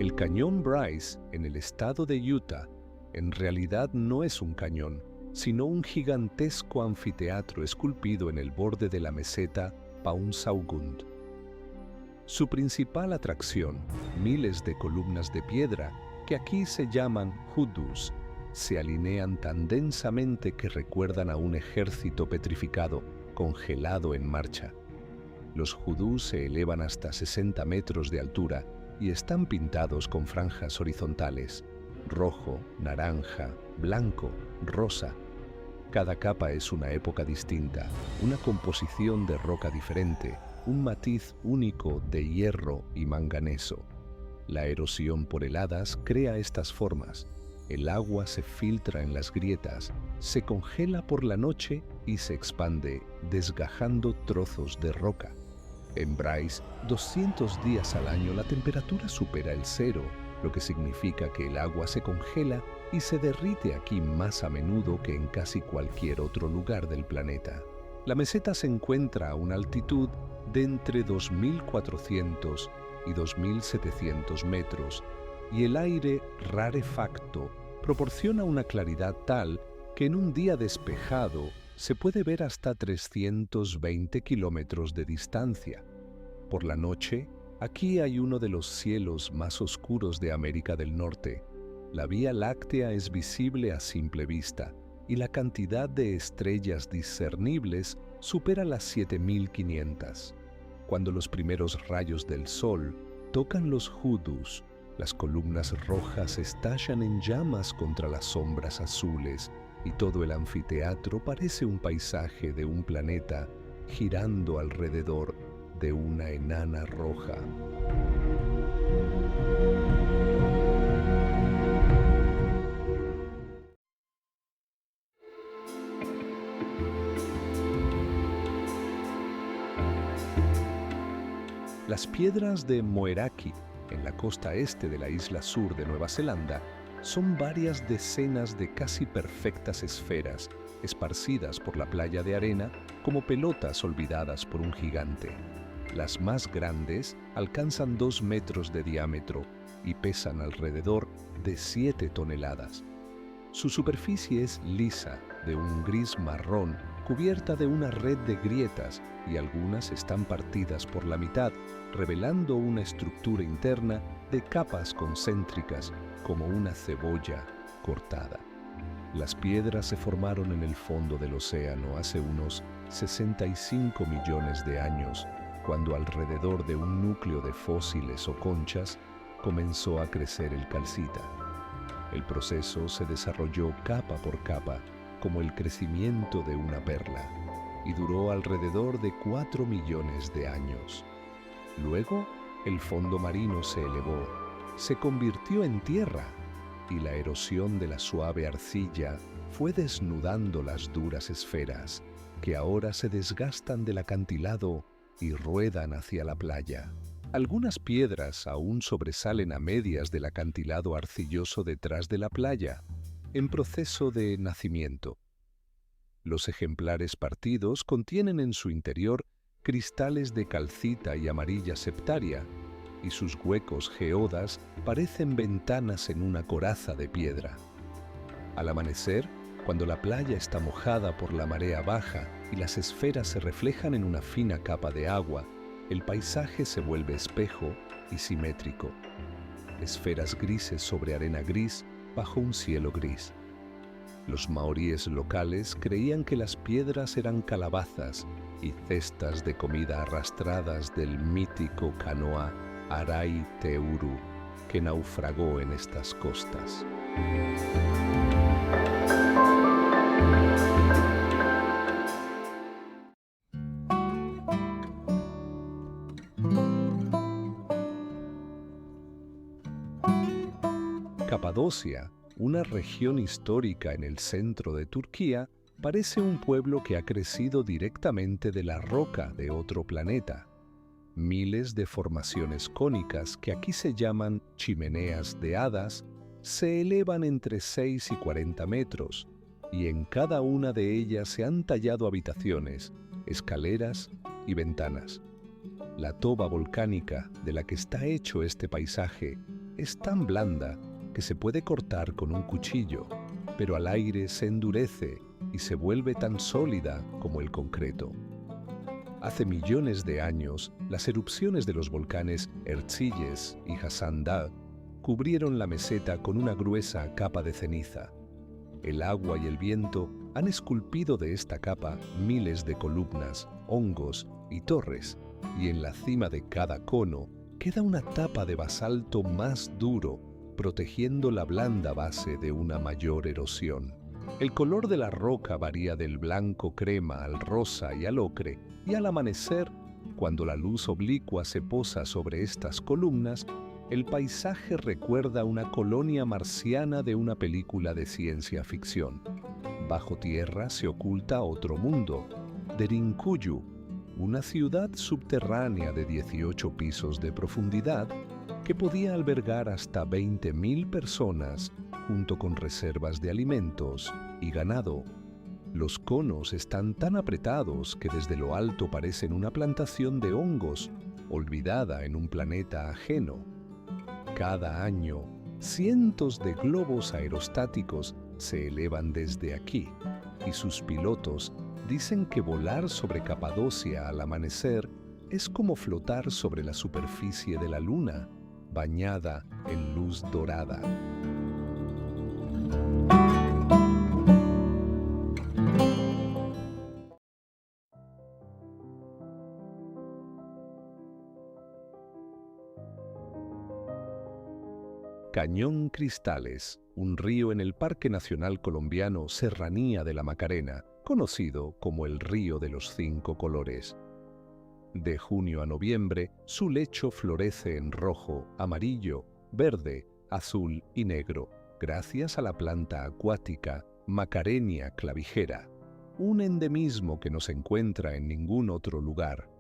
El cañón Bryce, en el estado de Utah, en realidad no es un cañón, sino un gigantesco anfiteatro esculpido en el borde de la meseta Paunsaugund. Su principal atracción, miles de columnas de piedra, que aquí se llaman hoodoos, se alinean tan densamente que recuerdan a un ejército petrificado, congelado en marcha. Los hoodoos se elevan hasta 60 metros de altura y están pintados con franjas horizontales, rojo, naranja, blanco, rosa. Cada capa es una época distinta, una composición de roca diferente, un matiz único de hierro y manganeso. La erosión por heladas crea estas formas. El agua se filtra en las grietas, se congela por la noche y se expande, desgajando trozos de roca. En Bryce, 200 días al año la temperatura supera el cero, lo que significa que el agua se congela y se derrite aquí más a menudo que en casi cualquier otro lugar del planeta. La meseta se encuentra a una altitud de entre 2.400 y 2.700 metros y el aire rarefacto proporciona una claridad tal que en un día despejado se puede ver hasta 320 kilómetros de distancia. Por la noche, aquí hay uno de los cielos más oscuros de América del Norte. La Vía Láctea es visible a simple vista y la cantidad de estrellas discernibles supera las 7.500. Cuando los primeros rayos del sol tocan los hoodoos, las columnas rojas estallan en llamas contra las sombras azules y todo el anfiteatro parece un paisaje de un planeta girando alrededor de una enana roja. Las piedras de Moeraki, en la costa este de la isla sur de Nueva Zelanda, son varias decenas de casi perfectas esferas, esparcidas por la playa de arena como pelotas olvidadas por un gigante. Las más grandes alcanzan 2 metros de diámetro y pesan alrededor de 7 toneladas. Su superficie es lisa, de un gris marrón cubierta de una red de grietas, y algunas están partidas por la mitad, revelando una estructura interna de capas concéntricas como una cebolla cortada. Las piedras se formaron en el fondo del océano hace unos 65 millones de años, cuando alrededor de un núcleo de fósiles o conchas comenzó a crecer el calcita. El proceso se desarrolló capa por capa, como el crecimiento de una perla, y duró alrededor de 4 millones de años. Luego, el fondo marino se elevó, se convirtió en tierra, y la erosión de la suave arcilla fue desnudando las duras esferas, que ahora se desgastan del acantilado y ruedan hacia la playa. Algunas piedras aún sobresalen a medias del acantilado arcilloso detrás de la playa, en proceso de nacimiento. Los ejemplares partidos contienen en su interior cristales de calcita y amarilla septaria, y sus huecos geodas parecen ventanas en una coraza de piedra. Al amanecer, cuando la playa está mojada por la marea baja y las esferas se reflejan en una fina capa de agua, el paisaje se vuelve espejo y simétrico. Esferas grises sobre arena gris bajo un cielo gris. Los maoríes locales creían que las piedras eran calabazas y cestas de comida arrastradas del mítico canoa Arai Teuru, que naufragó en estas costas. Capadocia, una región histórica en el centro de Turquía, parece un pueblo que ha crecido directamente de la roca de otro planeta. Miles de formaciones cónicas, que aquí se llaman chimeneas de hadas, se elevan entre 6 y 40 metros, y en cada una de ellas se han tallado habitaciones, escaleras y ventanas. La toba volcánica de la que está hecho este paisaje es tan blanda que se puede cortar con un cuchillo, pero al aire se endurece y se vuelve tan sólida como el concreto. Hace millones de años, las erupciones de los volcanes Erciyes y Hasan Dağ cubrieron la meseta con una gruesa capa de ceniza. El agua y el viento han esculpido de esta capa miles de columnas, hongos y torres, y en la cima de cada cono queda una tapa de basalto más duro, protegiendo la blanda base de una mayor erosión. El color de la roca varía del blanco crema al rosa y al ocre, y al amanecer, cuando la luz oblicua se posa sobre estas columnas, el paisaje recuerda una colonia marciana de una película de ciencia ficción. Bajo tierra se oculta otro mundo, Derinkuyu, una ciudad subterránea de 18 pisos de profundidad que podía albergar hasta 20.000 personas, junto con reservas de alimentos y ganado. Los conos están tan apretados que desde lo alto parecen una plantación de hongos, olvidada en un planeta ajeno. Cada año, cientos de globos aerostáticos se elevan desde aquí, y sus pilotos dicen que volar sobre Capadocia al amanecer es como flotar sobre la superficie de la luna, bañada en luz dorada. Cañón Cristales, un río en el Parque Nacional Colombiano Serranía de la Macarena, conocido como el Río de los 5 colores. De junio a noviembre, su lecho florece en rojo, amarillo, verde, azul y negro, gracias a la planta acuática Macarenia clavijera, un endemismo que no se encuentra en ningún otro lugar.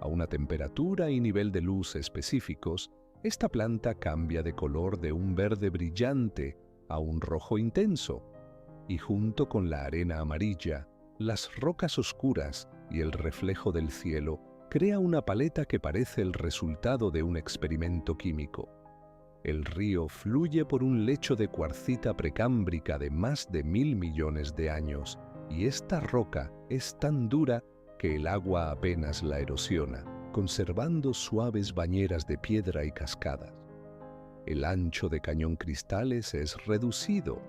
A una temperatura y nivel de luz específicos, esta planta cambia de color de un verde brillante a un rojo intenso, y junto con la arena amarilla, las rocas oscuras y el reflejo del cielo, crea una paleta que parece el resultado de un experimento químico. El río fluye por un lecho de cuarcita precámbrica de más de 1.000 millones de años, y esta roca es tan dura que el agua apenas la erosiona, conservando suaves bañeras de piedra y cascadas. El ancho de Cañón Cristales es reducido.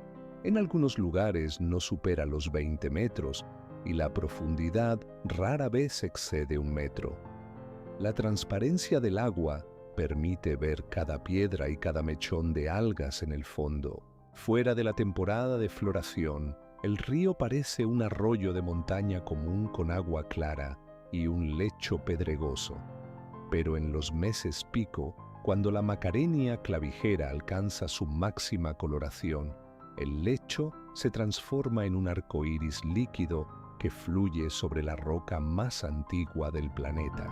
En algunos lugares no supera los 20 metros y la profundidad rara vez excede 1 metro. La transparencia del agua permite ver cada piedra y cada mechón de algas en el fondo. Fuera de la temporada de floración, el río parece un arroyo de montaña común con agua clara y un lecho pedregoso. Pero en los meses pico, cuando la Macarenia clavijera alcanza su máxima coloración, el lecho se transforma en un arco iris líquido que fluye sobre la roca más antigua del planeta.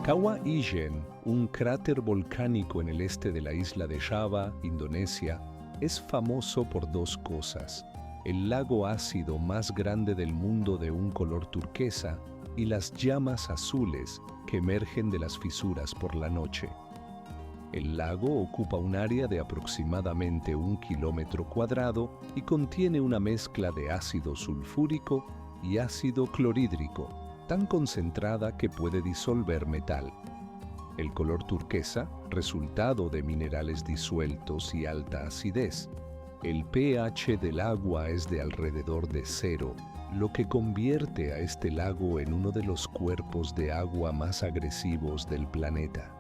Kawah Ijen, un cráter volcánico en el este de la isla de Java, Indonesia, es famoso por 2 cosas: el lago ácido más grande del mundo de un color turquesa y las llamas azules que emergen de las fisuras por la noche. El lago ocupa un área de aproximadamente 1 kilómetro cuadrado y contiene una mezcla de ácido sulfúrico y ácido clorhídrico, tan concentrada que puede disolver metal. El color turquesa, resultado de minerales disueltos y alta acidez. El pH del agua es de alrededor de 0, lo que convierte a este lago en uno de los cuerpos de agua más agresivos del planeta.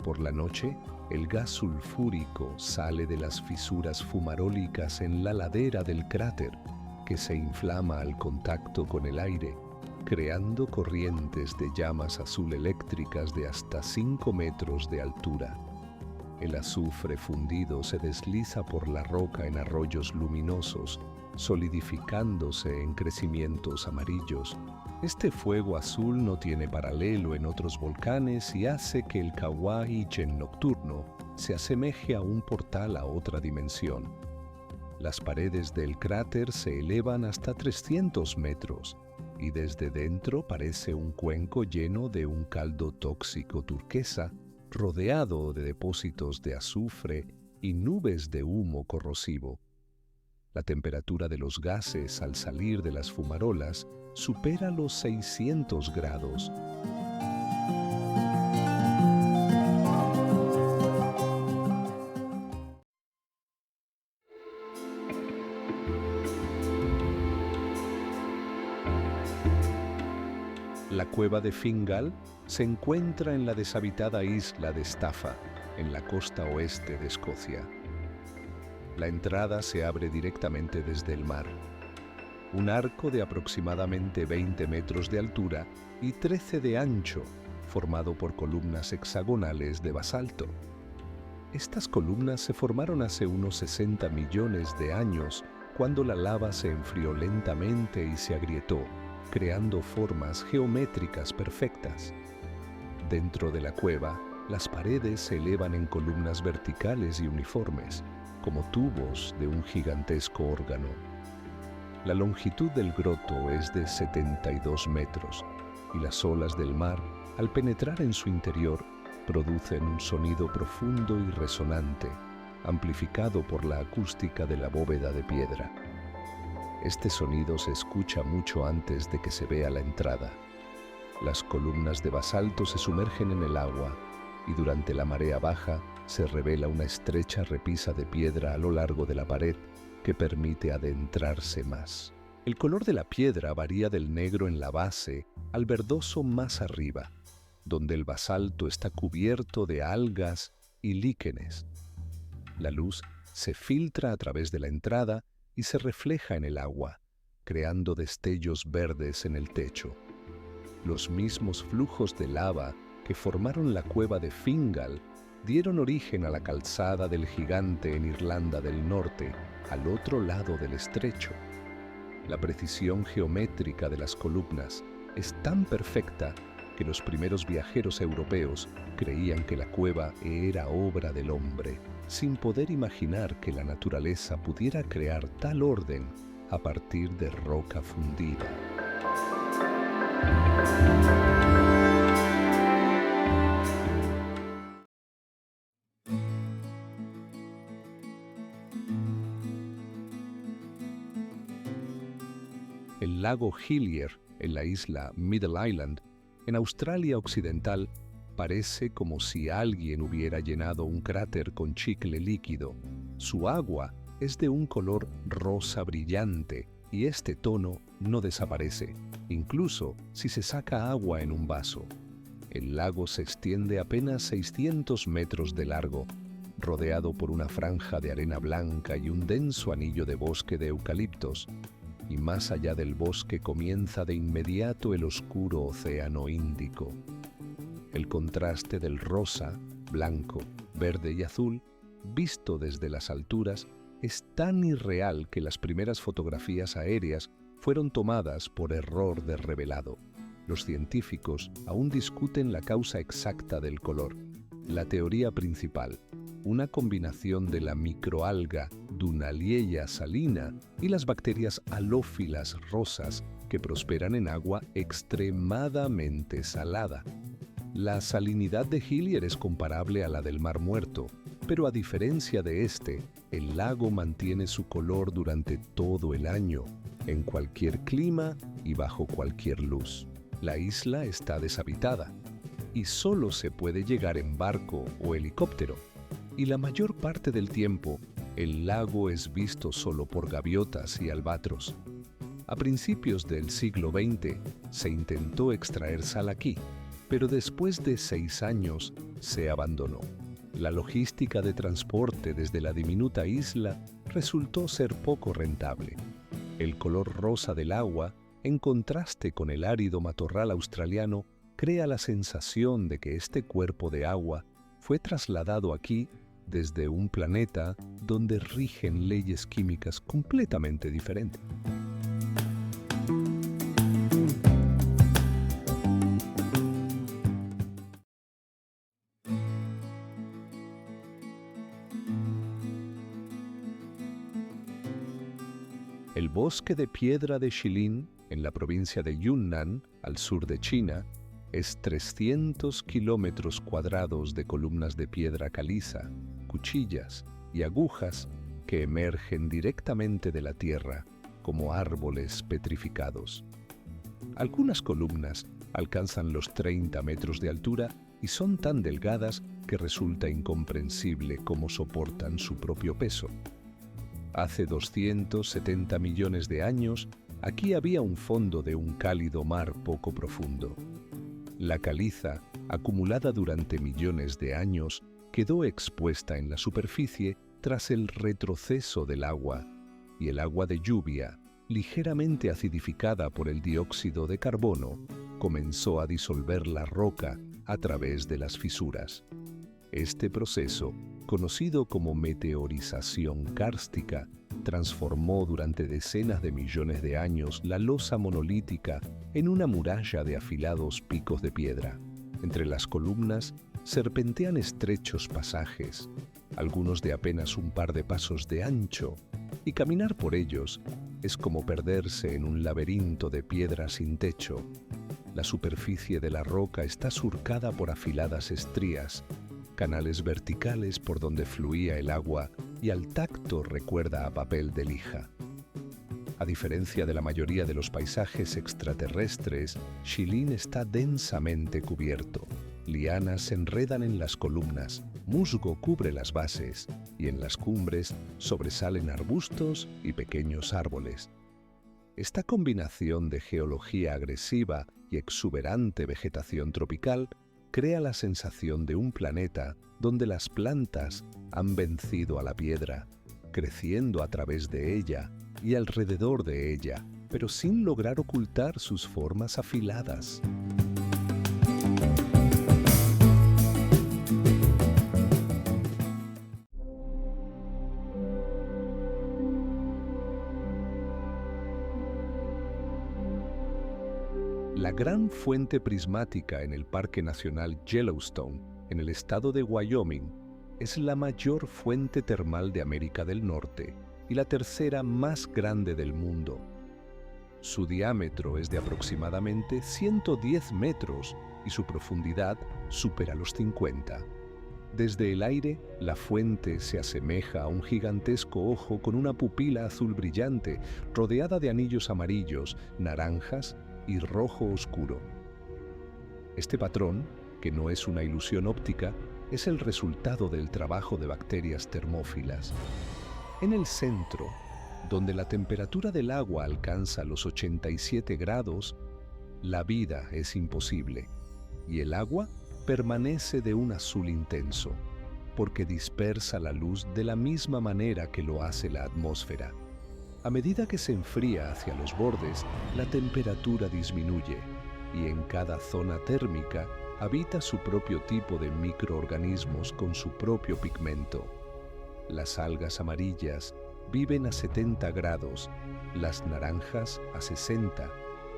Por la noche, el gas sulfúrico sale de las fisuras fumarólicas en la ladera del cráter, que se inflama al contacto con el aire, creando corrientes de llamas azul eléctricas de hasta 5 metros de altura. El azufre fundido se desliza por la roca en arroyos luminosos, solidificándose en crecimientos amarillos. Este fuego azul no tiene paralelo en otros volcanes y hace que el Kawah Ijen nocturno se asemeje a un portal a otra dimensión. Las paredes del cráter se elevan hasta 300 metros y desde dentro parece un cuenco lleno de un caldo tóxico turquesa, rodeado de depósitos de azufre y nubes de humo corrosivo. La temperatura de los gases al salir de las fumarolas supera los 600 grados. La cueva de Fingal se encuentra en la deshabitada isla de Staffa, en la costa oeste de Escocia. La entrada se abre directamente desde el mar. Un arco de aproximadamente 20 metros de altura y 13 de ancho, formado por columnas hexagonales de basalto. Estas columnas se formaron hace unos 60 millones de años, cuando la lava se enfrió lentamente y se agrietó, creando formas geométricas perfectas. Dentro de la cueva, las paredes se elevan en columnas verticales y uniformes, como tubos de un gigantesco órgano. La longitud del groto es de 72 metros, y las olas del mar, al penetrar en su interior, producen un sonido profundo y resonante, amplificado por la acústica de la bóveda de piedra. Este sonido se escucha mucho antes de que se vea la entrada. Las columnas de basalto se sumergen en el agua y durante la marea baja se revela una estrecha repisa de piedra a lo largo de la pared que permite adentrarse más. El color de la piedra varía del negro en la base al verdoso más arriba, donde el basalto está cubierto de algas y líquenes. La luz se filtra a través de la entrada y se refleja en el agua, creando destellos verdes en el techo. Los mismos flujos de lava que formaron la cueva de Fingal dieron origen a la calzada del Gigante en Irlanda del Norte, al otro lado del estrecho. La precisión geométrica de las columnas es tan perfecta que los primeros viajeros europeos creían que la cueva era obra del hombre, sin poder imaginar que la naturaleza pudiera crear tal orden a partir de roca fundida. El lago Hillier, en la isla Middle Island, en Australia Occidental, parece como si alguien hubiera llenado un cráter con chicle líquido. Su agua es de un color rosa brillante y este tono no desaparece, incluso si se saca agua en un vaso. El lago se extiende apenas 600 metros de largo, rodeado por una franja de arena blanca y un denso anillo de bosque de eucaliptos, y más allá del bosque comienza de inmediato el oscuro océano Índico. El contraste del rosa, blanco, verde y azul, visto desde las alturas, es tan irreal que las primeras fotografías aéreas fueron tomadas por error de revelado. Los científicos aún discuten la causa exacta del color. La teoría principal, una combinación de la microalga Dunaliella salina y las bacterias halófilas rosas que prosperan en agua extremadamente salada. La salinidad de Hillier es comparable a la del Mar Muerto, pero a diferencia de este, el lago mantiene su color durante todo el año, en cualquier clima y bajo cualquier luz. La isla está deshabitada y solo se puede llegar en barco o helicóptero, y la mayor parte del tiempo el lago es visto solo por gaviotas y albatros. A principios del siglo XX se intentó extraer sal aquí, pero después de 6 años se abandonó. La logística de transporte desde la diminuta isla resultó ser poco rentable. El color rosa del agua, en contraste con el árido matorral australiano, crea la sensación de que este cuerpo de agua fue trasladado aquí desde un planeta donde rigen leyes químicas completamente diferentes. El bosque de piedra de Shilin, en la provincia de Yunnan, al sur de China, es 300 kilómetros cuadrados de columnas de piedra caliza, cuchillas y agujas que emergen directamente de la tierra como árboles petrificados. Algunas columnas alcanzan los 30 metros de altura y son tan delgadas que resulta incomprensible cómo soportan su propio peso. Hace 270 millones de años, aquí había un fondo de un cálido mar poco profundo. La caliza, acumulada durante millones de años, quedó expuesta en la superficie tras el retroceso del agua, y el agua de lluvia, ligeramente acidificada por el dióxido de carbono, comenzó a disolver la roca a través de las fisuras. Este proceso, conocido como meteorización kárstica, transformó durante decenas de millones de años la losa monolítica en una muralla de afilados picos de piedra. Entre las columnas serpentean estrechos pasajes, algunos de apenas un par de pasos de ancho, y caminar por ellos es como perderse en un laberinto de piedra sin techo. La superficie de la roca está surcada por afiladas estrías, canales verticales por donde fluía el agua y al tacto recuerda a papel de lija. A diferencia de la mayoría de los paisajes extraterrestres, Shilin está densamente cubierto. Lianas se enredan en las columnas, musgo cubre las bases y en las cumbres sobresalen arbustos y pequeños árboles. Esta combinación de geología agresiva y exuberante vegetación tropical crea la sensación de un planeta donde las plantas han vencido a la piedra, creciendo a través de ella y alrededor de ella, pero sin lograr ocultar sus formas afiladas. La gran fuente prismática en el Parque Nacional Yellowstone, en el estado de Wyoming, es la mayor fuente termal de América del Norte y la tercera más grande del mundo. Su diámetro es de aproximadamente 110 metros y su profundidad supera los 50. Desde el aire, la fuente se asemeja a un gigantesco ojo con una pupila azul brillante, rodeada de anillos amarillos, naranjas y rojo oscuro. Este patrón, que no es una ilusión óptica, es el resultado del trabajo de bacterias termófilas. En el centro, donde la temperatura del agua alcanza los 87 grados, la vida es imposible, y el agua permanece de un azul intenso, porque dispersa la luz de la misma manera que lo hace la atmósfera. A medida que se enfría hacia los bordes, la temperatura disminuye, y en cada zona térmica habita su propio tipo de microorganismos con su propio pigmento. Las algas amarillas viven a 70 grados, las naranjas a 60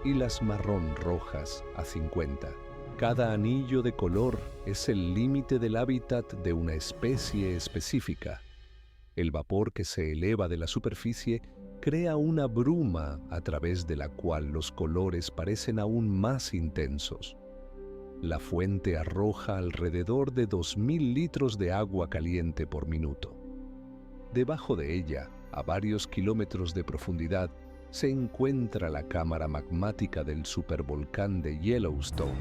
y las marrón rojas a 50. Cada anillo de color es el límite del hábitat de una especie específica. El vapor que se eleva de la superficie crea una bruma a través de la cual los colores parecen aún más intensos. La fuente arroja alrededor de 2000 litros de agua caliente por minuto. Debajo de ella, a varios kilómetros de profundidad, se encuentra la cámara magmática del supervolcán de Yellowstone,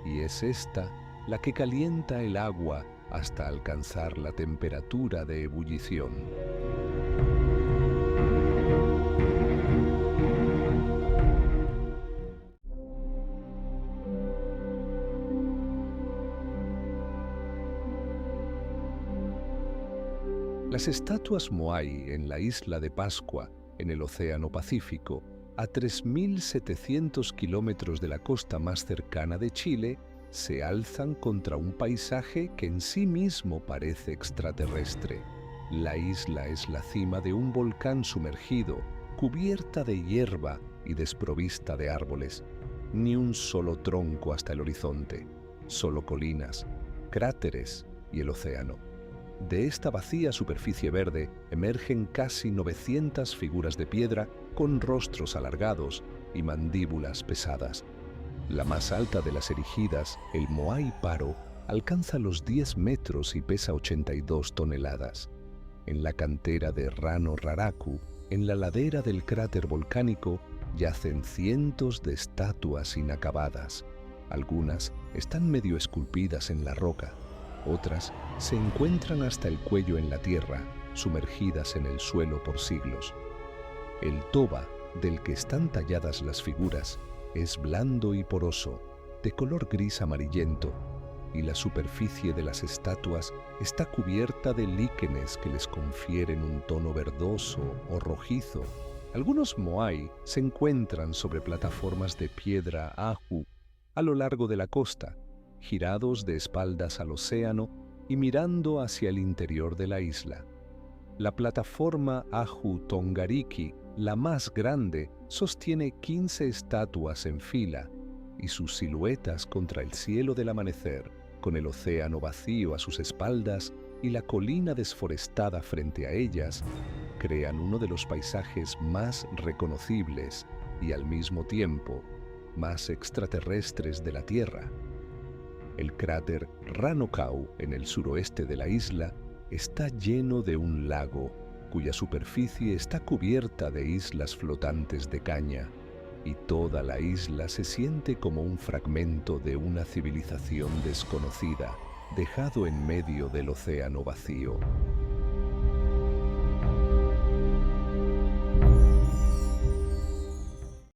y es esta la que calienta el agua hasta alcanzar la temperatura de ebullición. Las estatuas Moai en la isla de Pascua, en el Océano Pacífico, a 3.700 kilómetros de la costa más cercana de Chile, se alzan contra un paisaje que en sí mismo parece extraterrestre. La isla es la cima de un volcán sumergido, cubierta de hierba y desprovista de árboles. Ni un solo tronco hasta el horizonte, solo colinas, cráteres y el océano. De esta vacía superficie verde emergen casi 900 figuras de piedra con rostros alargados y mandíbulas pesadas. La más alta de las erigidas, el Moai Paro, alcanza los 10 metros y pesa 82 toneladas. En la cantera de Rano Raraku, en la ladera del cráter volcánico, yacen cientos de estatuas inacabadas. Algunas están medio esculpidas en la roca. Otras se encuentran hasta el cuello en la tierra, sumergidas en el suelo por siglos. El toba, del que están talladas las figuras, es blando y poroso, de color gris amarillento, y la superficie de las estatuas está cubierta de líquenes que les confieren un tono verdoso o rojizo. Algunos moai se encuentran sobre plataformas de piedra ahu a lo largo de la costa, girados de espaldas al océano y mirando hacia el interior de la isla. La plataforma Ahu Tongariki, la más grande, sostiene 15 estatuas en fila, y sus siluetas contra el cielo del amanecer, con el océano vacío a sus espaldas y la colina desforestada frente a ellas, crean uno de los paisajes más reconocibles y al mismo tiempo más extraterrestres de la Tierra. El cráter Ranokau, en el suroeste de la isla, está lleno de un lago, cuya superficie está cubierta de islas flotantes de caña, y toda la isla se siente como un fragmento de una civilización desconocida, dejado en medio del océano vacío.